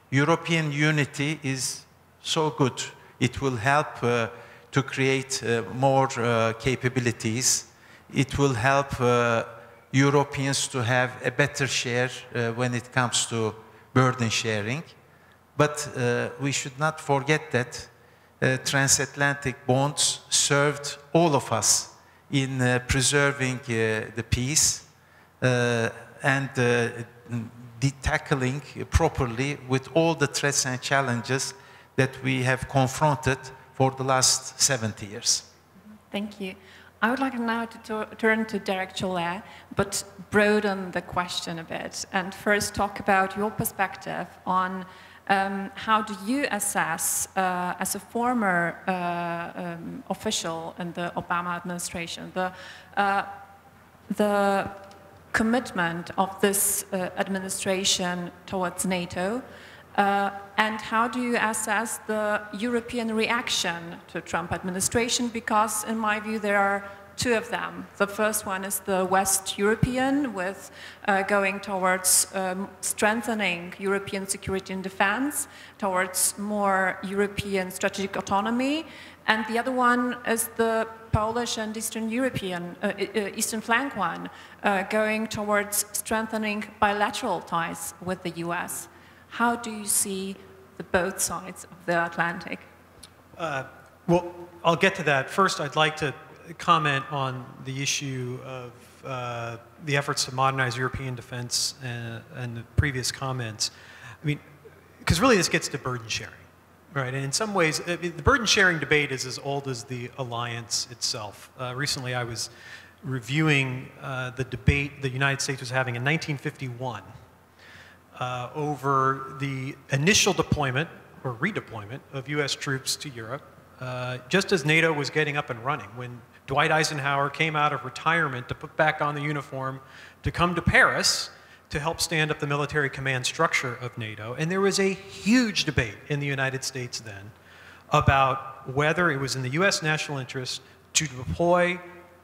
European unity is so good. It will help to create more capabilities. It will help Europeans to have a better share when it comes to burden sharing. But we should not forget that transatlantic bonds served all of us in preserving the peace and tackling properly with all the threats and challenges that we have confronted for the last 70 years. Thank you. I would like now to turn to Derek Chollet, but broaden the question a bit, and first talk about your perspective on how do you assess, as a former official in the Obama administration, the commitment of this administration towards NATO, and how do you assess the European reaction to Trump administration? Because in my view there are two of them. The first one is the West European, with going towards strengthening European security and defense, towards more European strategic autonomy, and the other one is the Polish and Eastern European, Eastern flank one, going towards strengthening bilateral ties with the US. How do you see the both sides of the Atlantic? Well, I'll get to that. First, I'd like to comment on the issue of the efforts to modernize European defense and the previous comments. I mean, because really this gets to burden sharing, right? And in some ways, the burden sharing debate is as old as the alliance itself. Recently, I was reviewing the debate the United States was having in 1951 over the initial deployment or redeployment of US troops to Europe, just as NATO was getting up and running, when Dwight Eisenhower came out of retirement to put back on the uniform to come to Paris to help stand up the military command structure of NATO. And there was a huge debate in the United States then about whether it was in the US national interest to deploy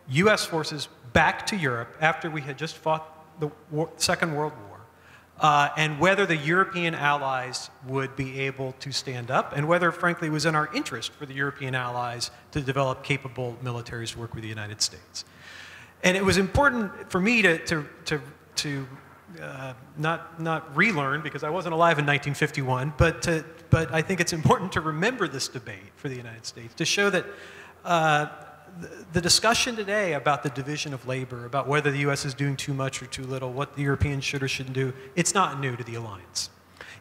US forces back to Europe after we had just fought the Second World War. And whether the European allies would be able to stand up, and whether, frankly, it was in our interest for the European allies to develop capable militaries to work with the United States. And it was important for me to not relearn, because I wasn't alive in 1951, but I think it's important to remember this debate for the United States, to show that the discussion today about the division of labor, about whether the US is doing too much or too little, what the Europeans should or shouldn't do, it's not new to the alliance,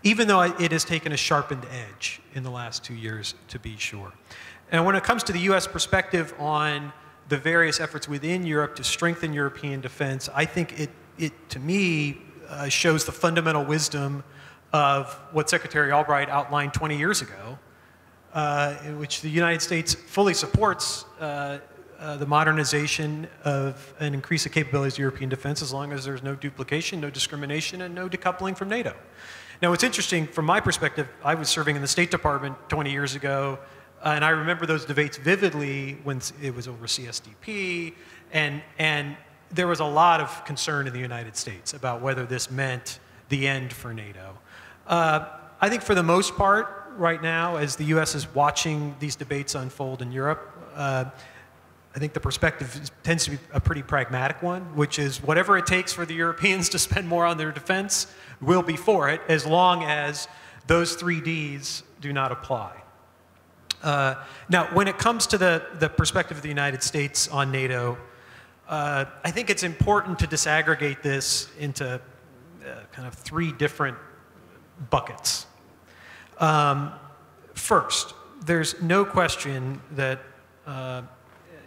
even though it has taken a sharpened edge in the last 2 years, to be sure. And when it comes to the US perspective on the various efforts within Europe to strengthen European defense, I think it to me, shows the fundamental wisdom of what Secretary Albright outlined 20 years ago, in which the United States fully supports the modernization of and increase the capabilities of European defense, as long as there's no duplication, no discrimination, and no decoupling from NATO. Now, what's interesting from my perspective, I was serving in the State Department 20 years ago, and I remember those debates vividly when it was over CSDP, and there was a lot of concern in the United States about whether this meant the end for NATO. I think for the most part, right now, as the US is watching these debates unfold in Europe, I think the perspective tends to be a pretty pragmatic one, which is whatever it takes for the Europeans to spend more on their defense, we'll be for it, as long as those 3 Ds do not apply. Now, when it comes to the perspective of the United States on NATO, I think it's important to disaggregate this into kind of 3 different buckets. First, there's no question that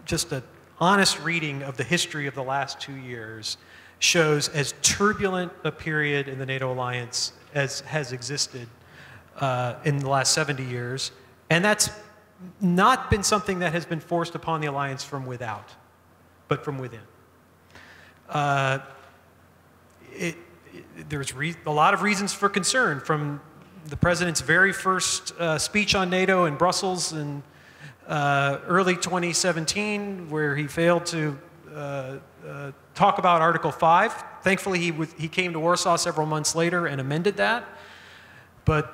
just an honest reading of the history of the last 2 years shows as turbulent a period in the NATO alliance as has existed in the last 70 years. And that's not been something that has been forced upon the alliance from without, but from within. There's a lot of reasons for concern, from the president's very first speech on NATO in Brussels in early 2017, where he failed to talk about Article 5. Thankfully, he came to Warsaw several months later and amended that. But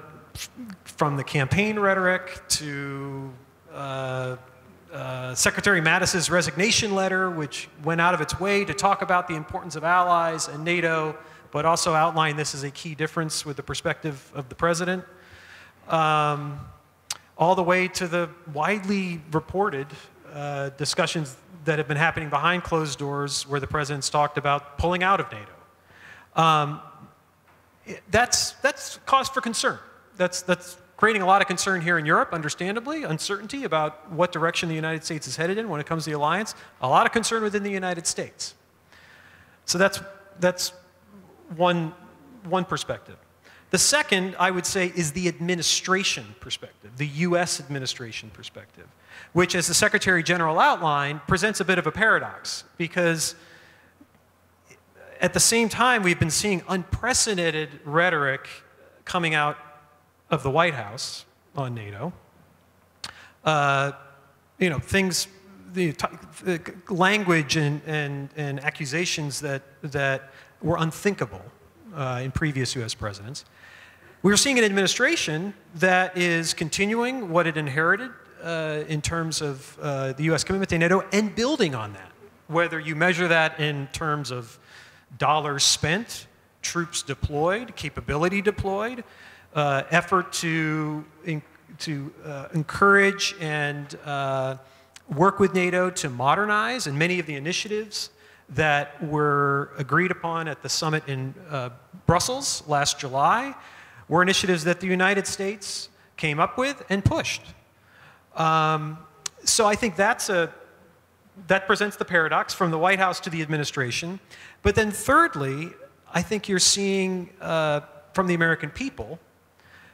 from the campaign rhetoric to Secretary Mattis's resignation letter, which went out of its way to talk about the importance of allies and NATO, but also outlined this as a key difference with the perspective of the president, all the way to the widely reported discussions that have been happening behind closed doors where the president's talked about pulling out of NATO. That's cause for concern. That's creating a lot of concern here in Europe, understandably, uncertainty about what direction the United States is headed in when it comes to the alliance, a lot of concern within the United States. So that's one perspective. The second, I would say, is the administration perspective, the US administration perspective, which, as the Secretary General outlined, presents a bit of a paradox, because at the same time, we've been seeing unprecedented rhetoric coming out of the White House on NATO. You know, things, the language and accusations that were unthinkable in previous US presidents. We're seeing an administration that is continuing what it inherited in terms of the US commitment to NATO and building on that, whether you measure that in terms of dollars spent, troops deployed, capability deployed, effort to encourage and work with NATO to modernize, and many of the initiatives that were agreed upon at the summit in Brussels last July were initiatives that the United States came up with and pushed. So I think that presents the paradox from the White House to the administration. But then thirdly, I think you're seeing from the American people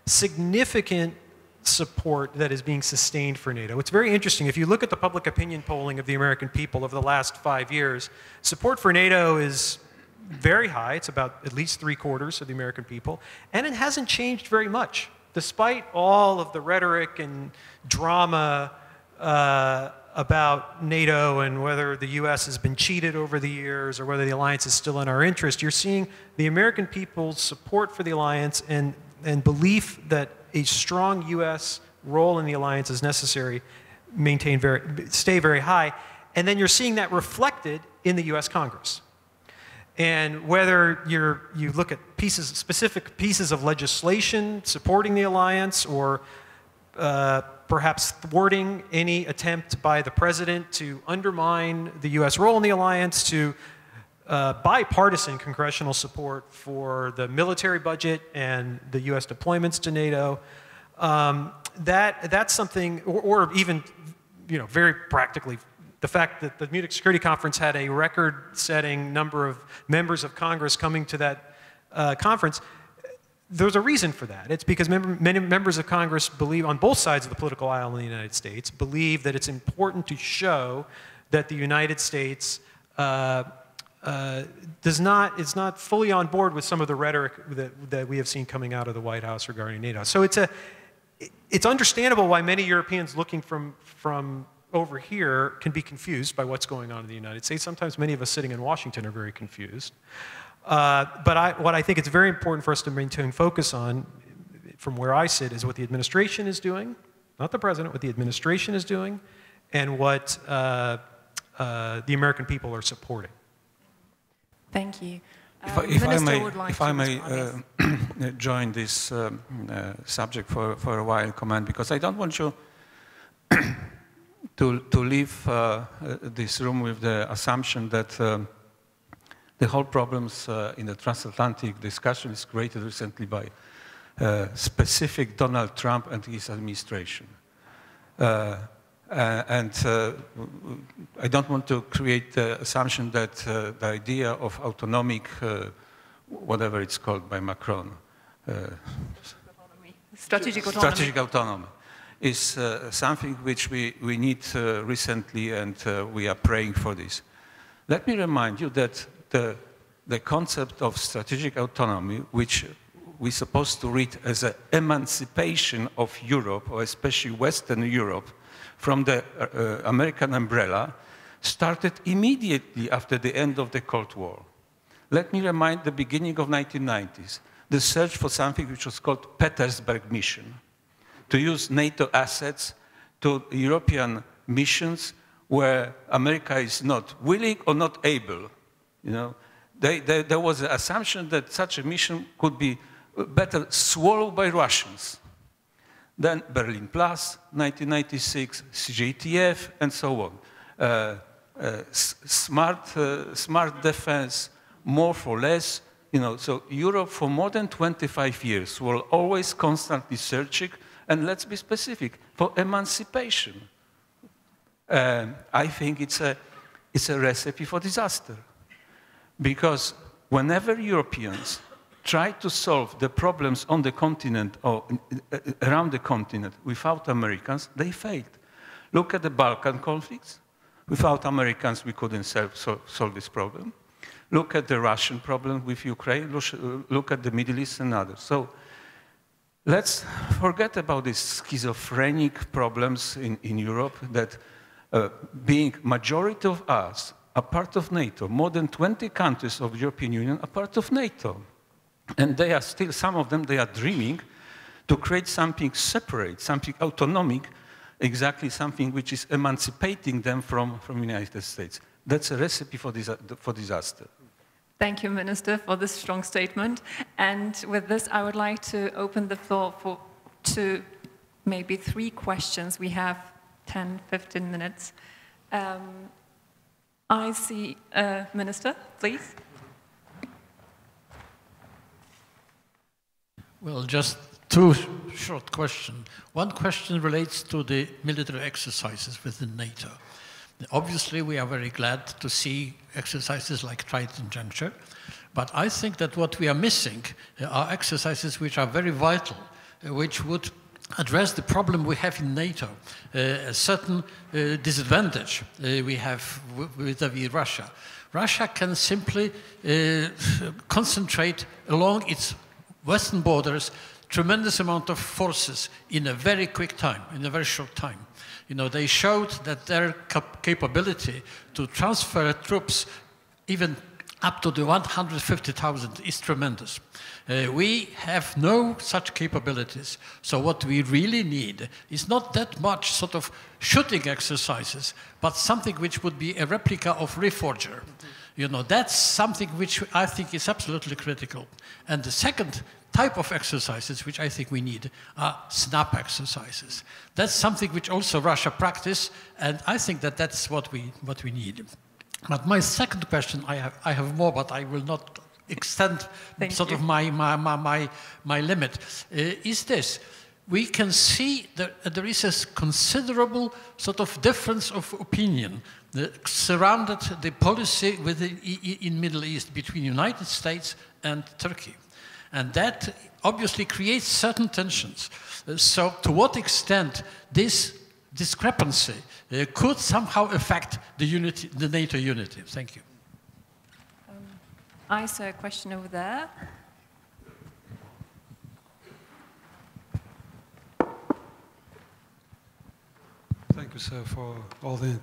significant support that is being sustained for NATO. It's very interesting. If you look at the public opinion polling of the American people over the last 5 years, support for NATO is very high. It's about at least 3/4 of the American people. And it hasn't changed very much, despite all of the rhetoric and drama about NATO and whether the US has been cheated over the years or whether the alliance is still in our interest. You're seeing the American people's support for the alliance and belief that a strong US role in the alliance is necessary stay very high. And then you're seeing that reflected in the US Congress. And whether you look at specific pieces of legislation supporting the alliance or perhaps thwarting any attempt by the president to undermine the US role in the alliance, to bipartisan congressional support for the military budget and the US deployments to NATO, that's something, or even, you know, very practically, the fact that the Munich Security Conference had a record-setting number of members of Congress coming to that conference, there's a reason for that. It's because many members of Congress believe, on both sides of the political aisle in the United States, believe that it's important to show that the United States is not fully on board with some of the rhetoric that we have seen coming out of the White House regarding NATO. So it's understandable why many Europeans looking from over here can be confused by what's going on in the United States. Sometimes many of us sitting in Washington are very confused. But what I think it's very important for us to maintain focus on, from where I sit, is what the administration is doing, not the president, what the administration is doing, and what the American people are supporting. Thank you. If I may join this subject for a while, comment, because I don't want you to leave this room with the assumption that the whole problems in the transatlantic discussion is created recently by specific Donald Trump and his administration. And I don't want to create the assumption that the idea of autonomic, whatever it's called by Macron, strategic autonomy, is something which we need recently, and we are praying for this. Let me remind you that the concept of strategic autonomy, which we're supposed to read as an emancipation of Europe, or especially Western Europe, from the American umbrella, started immediately after the end of the Cold War. Let me remind the beginning of 1990s, the search for something which was called Petersburg Mission, to use NATO assets to European missions where America is not willing or not able. You know, there was an assumption that such a mission could be better swallowed by Russians. Then Berlin Plus, 1996, CJTF, and so on. Smart defense, more for less. You know, so Europe for more than 25 years will always constantly searching, and let's be specific, for emancipation. I think it's a recipe for disaster. Because whenever Europeans try to solve the problems on the continent or around the continent without Americans, they failed. Look at the Balkan conflicts. Without Americans, we couldn't solve this problem. Look at the Russian problem with Ukraine. Look at the Middle East and others. So let's forget about these schizophrenic problems in Europe that being majority of us are part of NATO. More than 20 countries of the European Union are part of NATO. And they are still, some of them, they are dreaming to create something separate, something autonomic, exactly something which is emancipating them from the United States. That's a recipe for disaster. Thank you, Minister, for this strong statement. And with this, I would like to open the floor to maybe 3 questions. We have 10, 15 minutes. I see Minister, please. Well, just 2 short questions. One question relates to the military exercises within NATO. Obviously, we are very glad to see exercises like Triton Juncture, but I think that what we are missing are exercises which are very vital, which would address the problem we have in NATO, a certain disadvantage we have vis-à-vis Russia. Russia can simply concentrate along its western borders tremendous amount of forces in a very quick time, in a very short time. You know, they showed that their capability to transfer troops even up to the 150,000 is tremendous. We have no such capabilities. So what we really need is not that much sort of shooting exercises, but something which would be a replica of Reforger. You know, that's something which I think is absolutely critical. And the second type of exercises which I think we need are snap exercises. That's something which also Russia practice, and I think that that's what we need. But my second question, I have more, but I will not extend sort of my limit, is this. We can see that there is a considerable sort of difference of opinion surrounded the policy in Middle East between United States and Turkey. And that obviously creates certain tensions. So to what extent this discrepancy could somehow affect the NATO unity? Thank you. I saw a question over there. Thank you, sir, for all the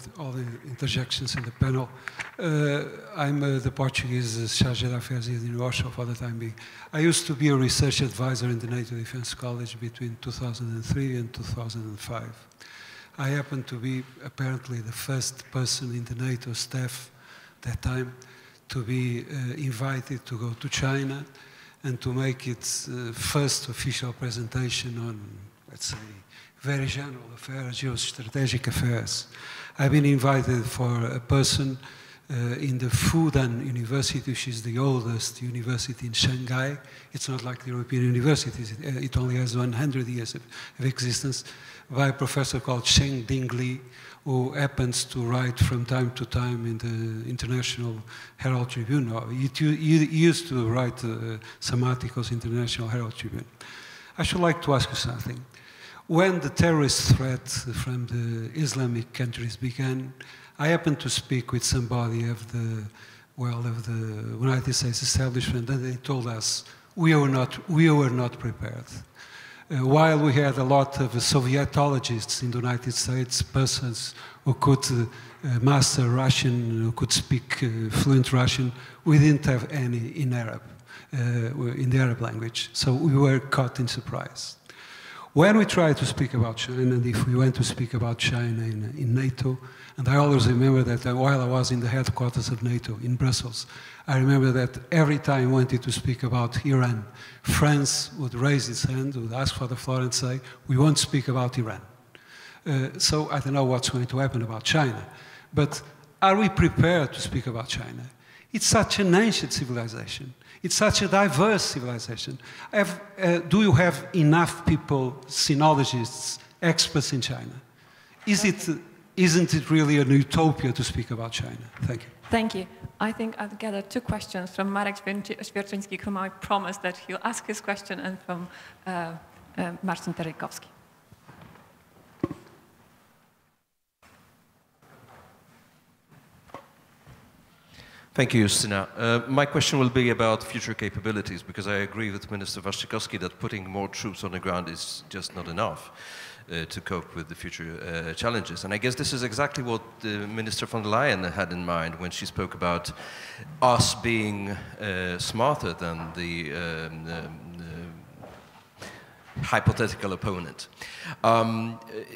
interjections in the panel. I'm the Portuguese Chargé d'Affaires in Warsaw for the time being. I used to be a research advisor in the NATO Defense College between 2003 and 2005. I happened to be apparently the first person in the NATO staff that time to be invited to go to China and to make its first official presentation on, let's say, very general affairs, geostrategic affairs. I've been invited for a person in the Fudan University, which is the oldest university in Shanghai. It's not like the European universities. It only has 100 years of existence, by a professor called Cheng Ding Li, who happens to write from time to time in the International Herald Tribune. He used to write some articles in the International Herald Tribune. I should like to ask you something. When the terrorist threat from the Islamic countries began, I happened to speak with somebody of the United States establishment, and they told us we were not prepared. While we had a lot of Sovietologists in the United States, persons who could master Russian, who could speak fluent Russian, we didn't have any in Arab, in the Arab language. So we were caught in surprise. When we try to speak about China, and if we went to speak about China in NATO, and I always remember that while I was in the headquarters of NATO in Brussels, I remember that every time I wanted to speak about Iran, France would raise its hand, would ask for the floor and say, we won't speak about Iran. So I don't know what's going to happen about China. But are we prepared to speak about China? It's such an ancient civilization. It's such a diverse civilization. Do you have enough people, sinologists, experts in China? Isn't it really an utopia to speak about China? Thank you. Thank you. I think I've gathered two questions from Marek Świerczyński, whom I promised that he'll ask his question, and from Marcin Terejkowski. Thank you, Justyna. My question will be about future capabilities, because I agree with Minister Waszczykowski that putting more troops on the ground is just not enough to cope with the future challenges. And I guess this is exactly what Minister von der Leyen had in mind when she spoke about us being smarter than the hypothetical opponent.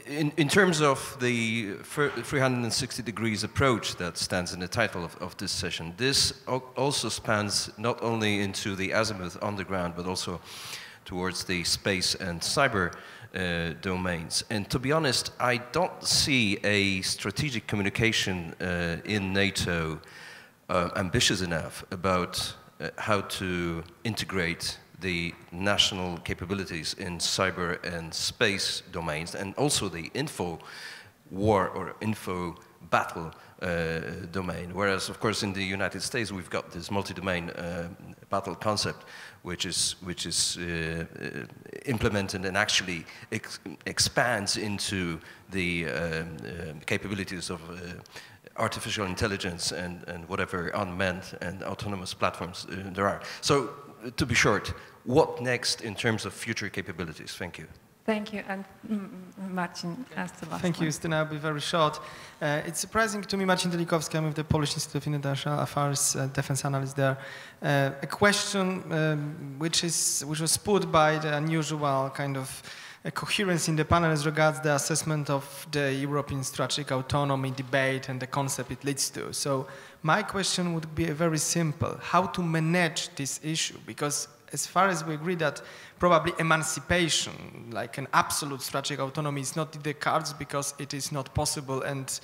In terms of the 360 degrees approach that stands in the title of this session, this also spans not only into the azimuth on the ground, but also towards the space and cyber domains. And to be honest, I don't see a strategic communication in NATO ambitious enough about how to integrate the national capabilities in cyber and space domains, and also the info war or info battle domain. Whereas, of course, in the United States, we've got this multi-domain battle concept, which is implemented and actually expands into the capabilities of artificial intelligence and whatever unmanned and autonomous platforms there are. So, to be short, what next in terms of future capabilities? Thank you. Thank you. And Marcin asked the last Thank you, Justyna. I'll be very short. It's surprising to me, Marcin Terejkowski, I'm with the Polish Institute of International Affairs, defense analyst there. A question which was put by the unusual kind of coherence in the panel as regards the assessment of the European strategic autonomy debate and the concept it leads to. So my question would be very simple: how to manage this issue? Because as far as we agree that probably emancipation, like an absolute strategic autonomy, is not in the cards because it is not possible, and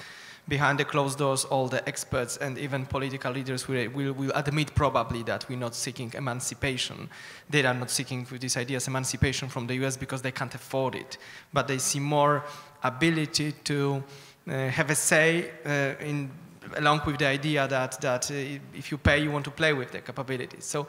behind the closed doors all the experts and even political leaders will admit probably that we're not seeking emancipation. They are not seeking with these ideas emancipation from the US because they can't afford it, but they see more ability to have a say along with the idea that if you pay, you want to play with the capabilities. So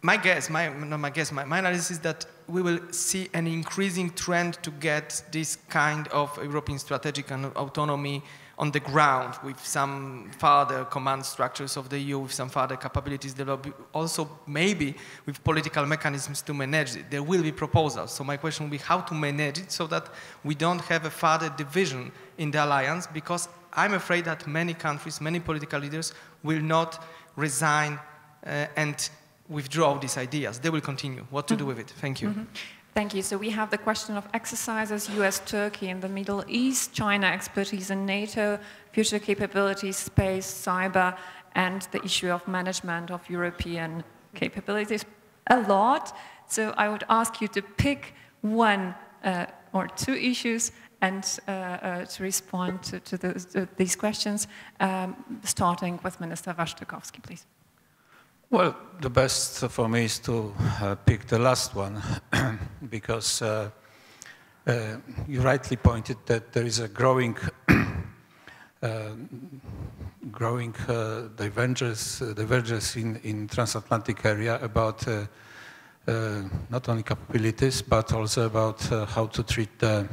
my analysis is that we will see an increasing trend to get this kind of European strategic autonomy on the ground, with some further command structures of the EU, with some further capabilities developed, also maybe with political mechanisms to manage it. There will be proposals. So my question will be how to manage it so that we don't have a further division in the alliance, because I'm afraid that many countries, many political leaders will not resign and withdraw these ideas. They will continue. What to do with it? Thank you. Thank you. So we have the question of exercises, US, Turkey in the Middle East, China expertise in NATO, future capabilities, space, cyber, and the issue of management of European capabilities. A lot. So I would ask you to pick one or two issues and to respond to these questions, starting with Minister Waszczykowski, please. Well, the best for me is to pick the last one, because you rightly pointed that there is a growing divergence in transatlantic area about not only capabilities, but also about how to treat the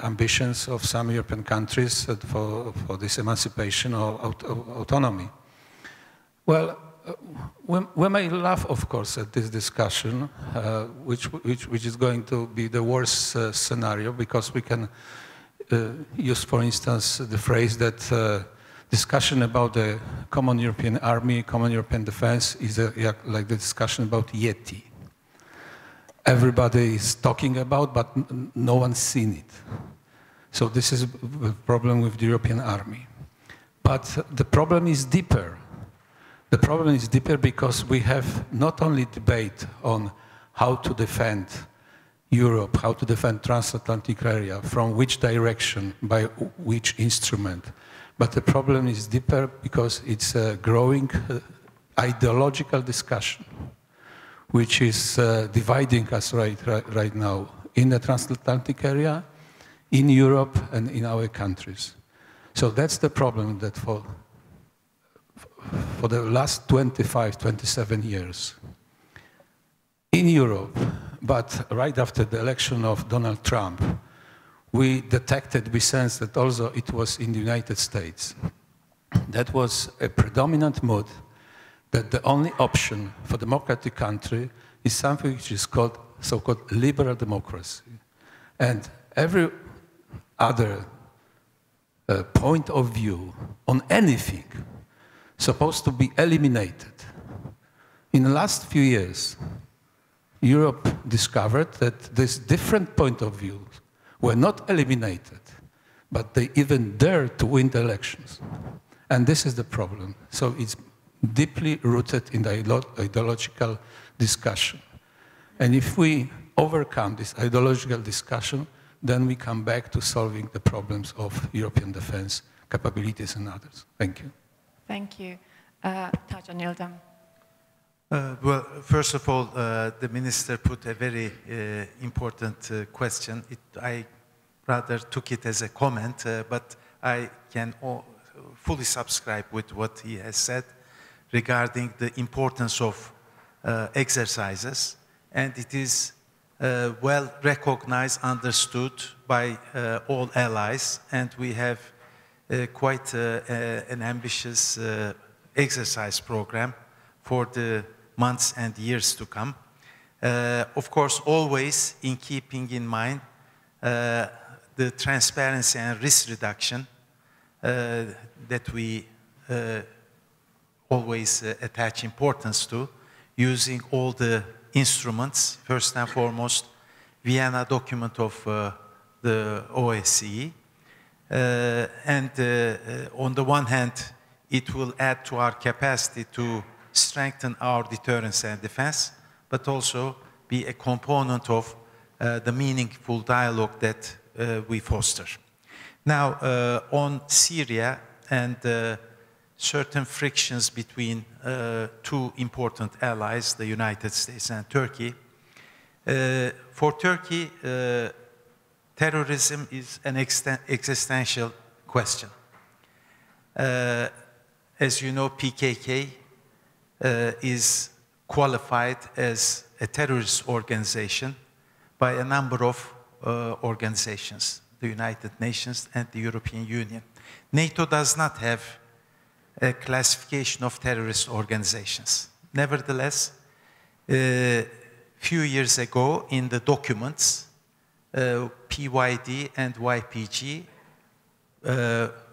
ambitions of some European countries for this emancipation or autonomy. Well, we may laugh, of course, at this discussion, which is going to be the worst scenario, because we can use, for instance, the phrase that discussion about the common European army, common European defense is like the discussion about Yeti. everybody is talking about, but no one's seen it. So this is a problem with the European army. But the problem is deeper. The problem is deeper because we have not only debate on how to defend Europe, how to defend transatlantic area, from which direction, by which instrument, but the problem is deeper because it's a growing ideological discussion, which is dividing us right now in the transatlantic area, in Europe, and in our countries. So that's the problem that for the last 25, 27 years, in Europe, but right after the election of Donald Trump, we detected, we sensed that also it was in the United States. That was a predominant mood that the only option for democratic country is something which is called so-called liberal democracy. And every other point of view on anything supposed to be eliminated. In the last few years, Europe discovered that these different point of views were not eliminated, but they even dared to win the elections. And this is the problem. So it's deeply rooted in the ideological discussion. And if we overcome this ideological discussion, then we come back to solving the problems of European defense capabilities and others. Thank you. Thank you. Taja Nildam. Well, first of all, the minister put a very important question. I rather took it as a comment, but I can fully subscribe with what he has said regarding the importance of exercises, and it is well recognized, understood by all allies, and we have quite an ambitious exercise program for the months and years to come. Of course, always in keeping in mind the transparency and risk reduction that we always attach importance to, using all the instruments, first and foremost, Vienna document of the OSCE. And on the one hand, it will add to our capacity to strengthen our deterrence and defense, but also be a component of the meaningful dialogue that we foster. Now, on Syria and certain frictions between two important allies, the United States and Turkey. For Turkey, terrorism is an existential question. As you know, PKK is qualified as a terrorist organization by a number of organizations, the United Nations and the European Union. NATO does not have a classification of terrorist organizations. Nevertheless, a few years ago in the documents, PYD and YPG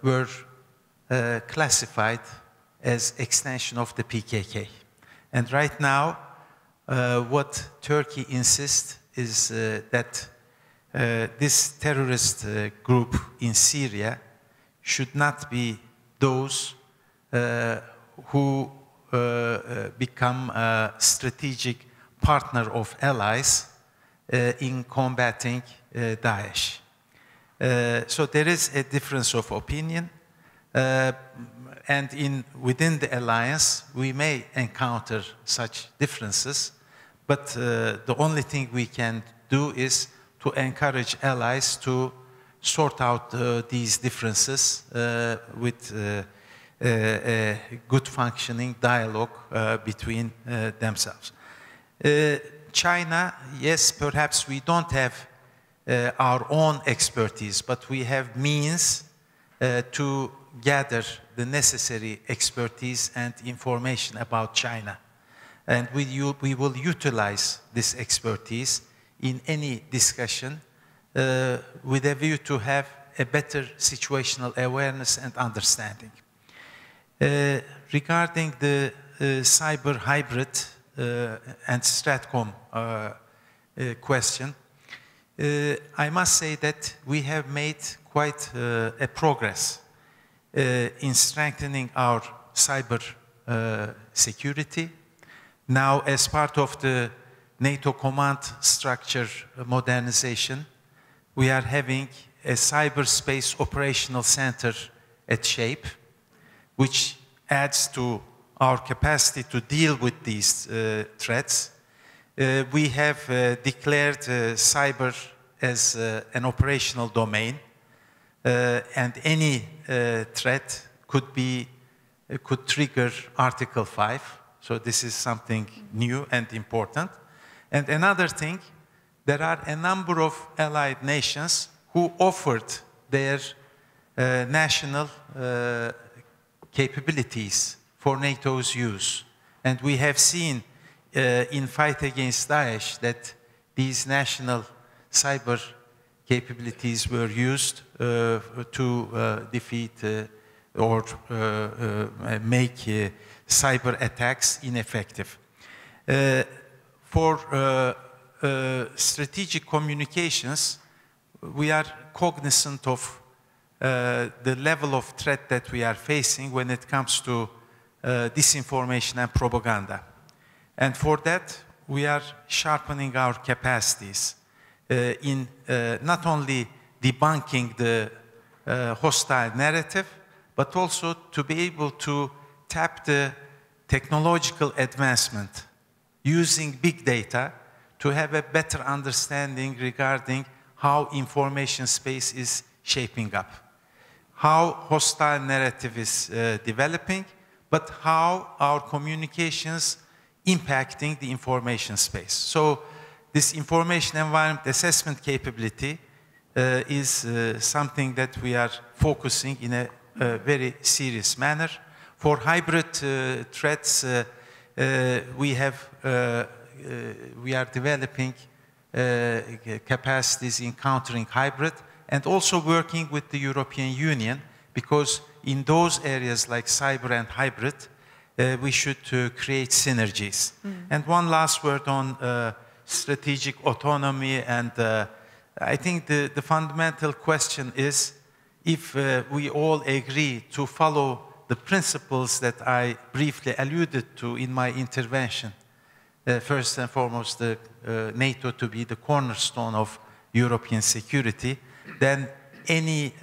were classified as extension of the PKK. And right now, what Turkey insists is that this terrorist group in Syria should not be those who become a strategic partner of allies in combating Daesh. So there is a difference of opinion, and within the alliance we may encounter such differences, but the only thing we can do is to encourage allies to sort out these differences with a good functioning dialogue between themselves. China, yes, perhaps we don't have our own expertise, but we have means to gather the necessary expertise and information about China. And we will utilize this expertise in any discussion with a view to have a better situational awareness and understanding. Regarding the cyber hybrid and STRATCOM question. I must say that we have made quite a progress in strengthening our cyber security. Now, as part of the NATO command structure modernization, we are having a cyberspace operational center at SHAPE, which adds to our capacity to deal with these threats. We have declared cyber as an operational domain, and any threat could trigger Article 5. So this is something new and important. And another thing, there are a number of allied nations who offered their national capabilities for NATO's use. And we have seen in fight against Daesh that these national cyber capabilities were used to defeat or make cyber attacks ineffective. For strategic communications, we are cognizant of the level of threat that we are facing when it comes to disinformation and propaganda. And for that, we are sharpening our capacities in not only debunking the hostile narrative, but also to be able to tap the technological advancement using big data to have a better understanding regarding how information space is shaping up, how hostile narrative is developing, but how our communications impacting the information space. So this information environment assessment capability is something that we are focusing in a very serious manner. For hybrid threats, we are developing capacities in countering hybrid and also working with the European Union, because in those areas like cyber and hybrid, we should create synergies. And one last word on strategic autonomy, and I think the fundamental question is if we all agree to follow the principles that I briefly alluded to in my intervention. First and foremost, the NATO to be the cornerstone of European security, then any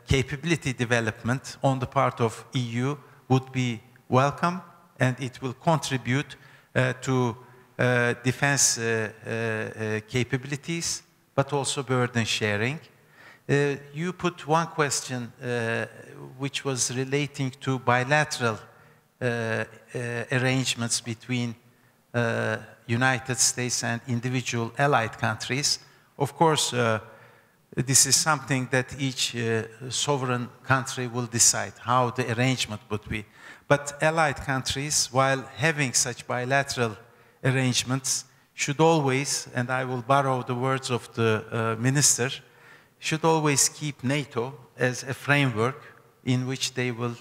capability development on the part of EU would be welcome, and it will contribute to defense capabilities, but also burden sharing. You put one question which was relating to bilateral arrangements between United States and individual allied countries. Of course, this is something that each sovereign country will decide how the arrangement would be. But allied countries, while having such bilateral arrangements, should always, and I will borrow the words of the minister, should always keep NATO as a framework in which they will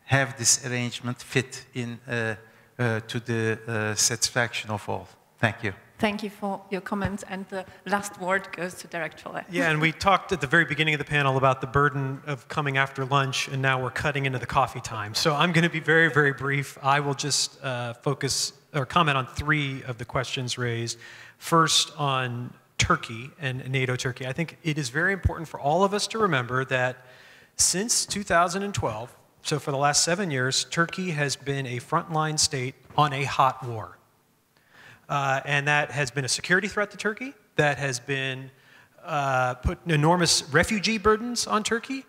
have this arrangement fit in to the satisfaction of all. Thank you. Thank you for your comments, and the last word goes to Director Tolle. Yeah, and we talked at the very beginning of the panel about the burden of coming after lunch, and now we're cutting into the coffee time. So I'm going to be very, very brief. I will just focus or comment on 3 of the questions raised. First, on Turkey and NATO Turkey. I think it is very important for all of us to remember that since 2012, so for the last 7 years, Turkey has been a frontline state on a hot war. And that has been a security threat to Turkey, that has been put enormous refugee burdens on Turkey,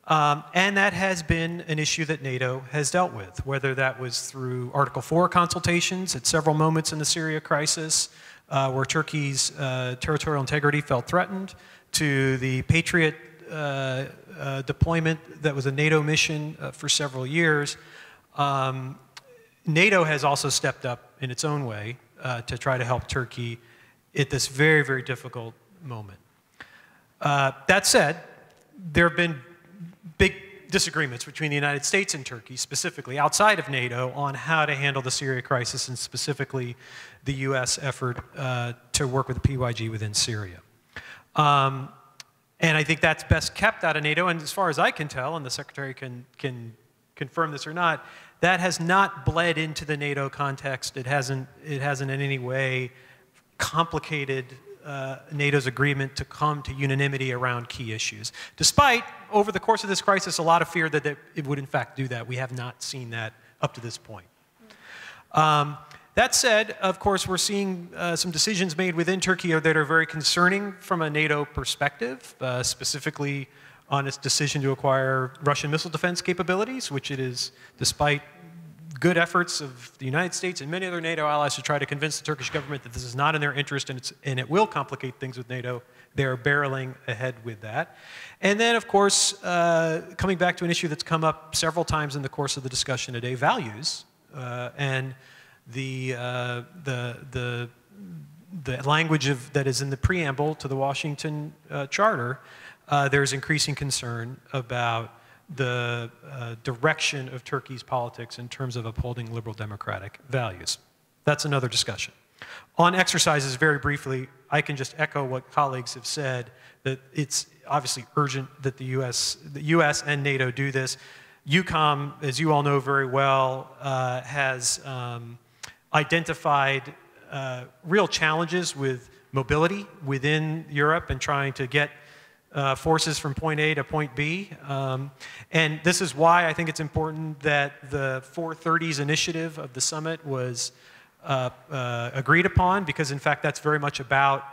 and that has been an issue that NATO has dealt with, whether that was through Article 4 consultations at several moments in the Syria crisis, where Turkey's territorial integrity felt threatened, to the Patriot deployment that was a NATO mission for several years. NATO has also stepped up in its own way to try to help Turkey at this very, very difficult moment. That said, there have been big disagreements between the United States and Turkey, specifically outside of NATO, on how to handle the Syria crisis and specifically the U.S. effort to work with the PYG within Syria. And I think that's best kept out of NATO, and as far as I can tell, and the Secretary can confirm this or not, that has not bled into the NATO context. It hasn't in any way complicated NATO's agreement to come to unanimity around key issues. Despite, over the course of this crisis, a lot of fear that it would in fact do that. We have not seen that up to this point. That said, of course, we're seeing some decisions made within Turkey that are very concerning from a NATO perspective, specifically on its decision to acquire Russian missile defense capabilities, which it is, despite good efforts of the United States and many other NATO allies to try to convince the Turkish government that this is not in their interest and it will complicate things with NATO, they are barreling ahead with that. And then, of course, coming back to an issue that's come up several times in the course of the discussion today, values, and the language that is in the preamble to the Washington Charter. There's increasing concern about the direction of Turkey's politics in terms of upholding liberal democratic values. That's another discussion. On exercises, very briefly, I can just echo what colleagues have said, that it's obviously urgent that the US and NATO do this. EUCOM, as you all know very well, has identified real challenges with mobility within Europe and trying to get forces from point A to point B. And this is why I think it's important that the 430s initiative of the summit was agreed upon, because in fact that's very much about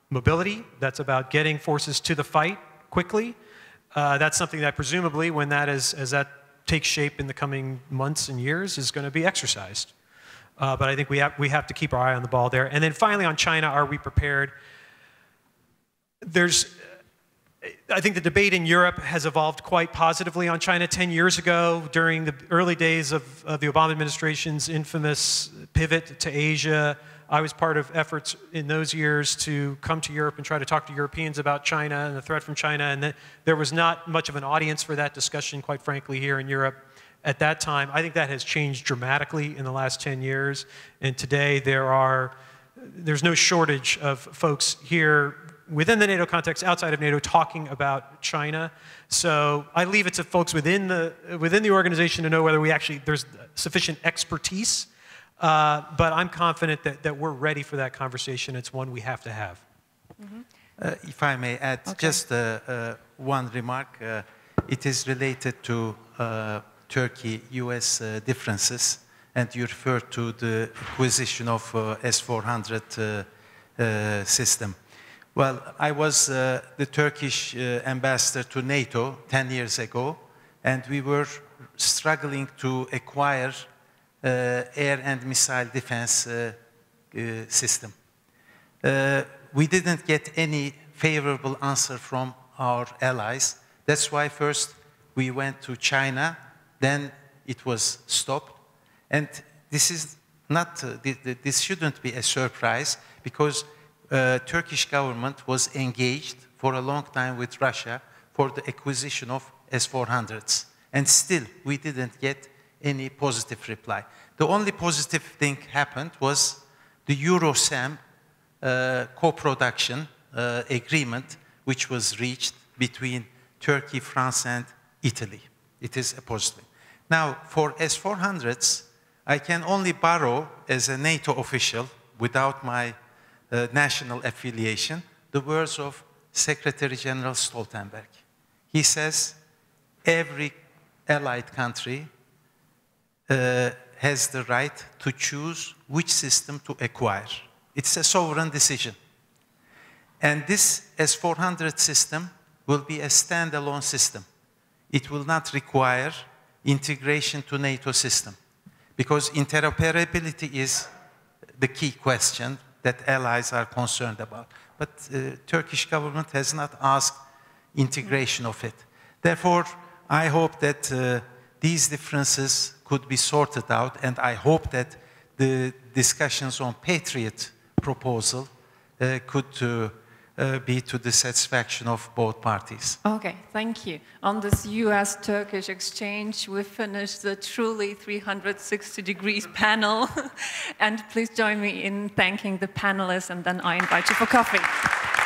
mobility. That's about getting forces to the fight quickly. That's something that presumably, when that as that takes shape in the coming months and years, is going to be exercised. But I think we have to keep our eye on the ball there. And then finally on China, are we prepared? I think the debate in Europe has evolved quite positively on China. 10 years ago, during the early days of the Obama administration's infamous pivot to Asia, I was part of efforts in those years to come to Europe and try to talk to Europeans about China and the threat from China, and there was not much of an audience for that discussion, quite frankly, here in Europe at that time. I think that has changed dramatically in the last 10 years, and today there's no shortage of folks here within the NATO context, outside of NATO, talking about China. So I leave it to folks within the organization to know whether there's sufficient expertise. But I'm confident that we're ready for that conversation. It's one we have to have. Mm-hmm. If I may add just one remark, it is related to Turkey-US differences, and you refer to the acquisition of S-400 system. Well, I was the Turkish ambassador to NATO 10 years ago, and we were struggling to acquire air and missile defense system. We didn't get any favorable answer from our allies. That's why first we went to China, then it was stopped. And this is not, this shouldn't be a surprise, because Turkish government was engaged for a long time with Russia for the acquisition of S-400s. And still, we didn't get any positive reply. The only positive thing happened was the Eurosam co-production agreement, which was reached between Turkey, France, and Italy. It is a positive. Now, for S-400s, I can only borrow, as a NATO official, without my national affiliation, the words of Secretary General Stoltenberg. He says, every allied country has the right to choose which system to acquire. It's a sovereign decision. And this S-400 system will be a standalone system. It will not require integration to NATO system, because interoperability is the key question that allies are concerned about. But Turkish government has not asked integration of it. Therefore, I hope that these differences could be sorted out, and I hope that the discussions on Patriot proposal could be to the satisfaction of both parties. Okay, thank you. On this US-Turkish exchange, we've finished the truly 360 degrees panel. And please join me in thanking the panelists, and then I invite you for coffee.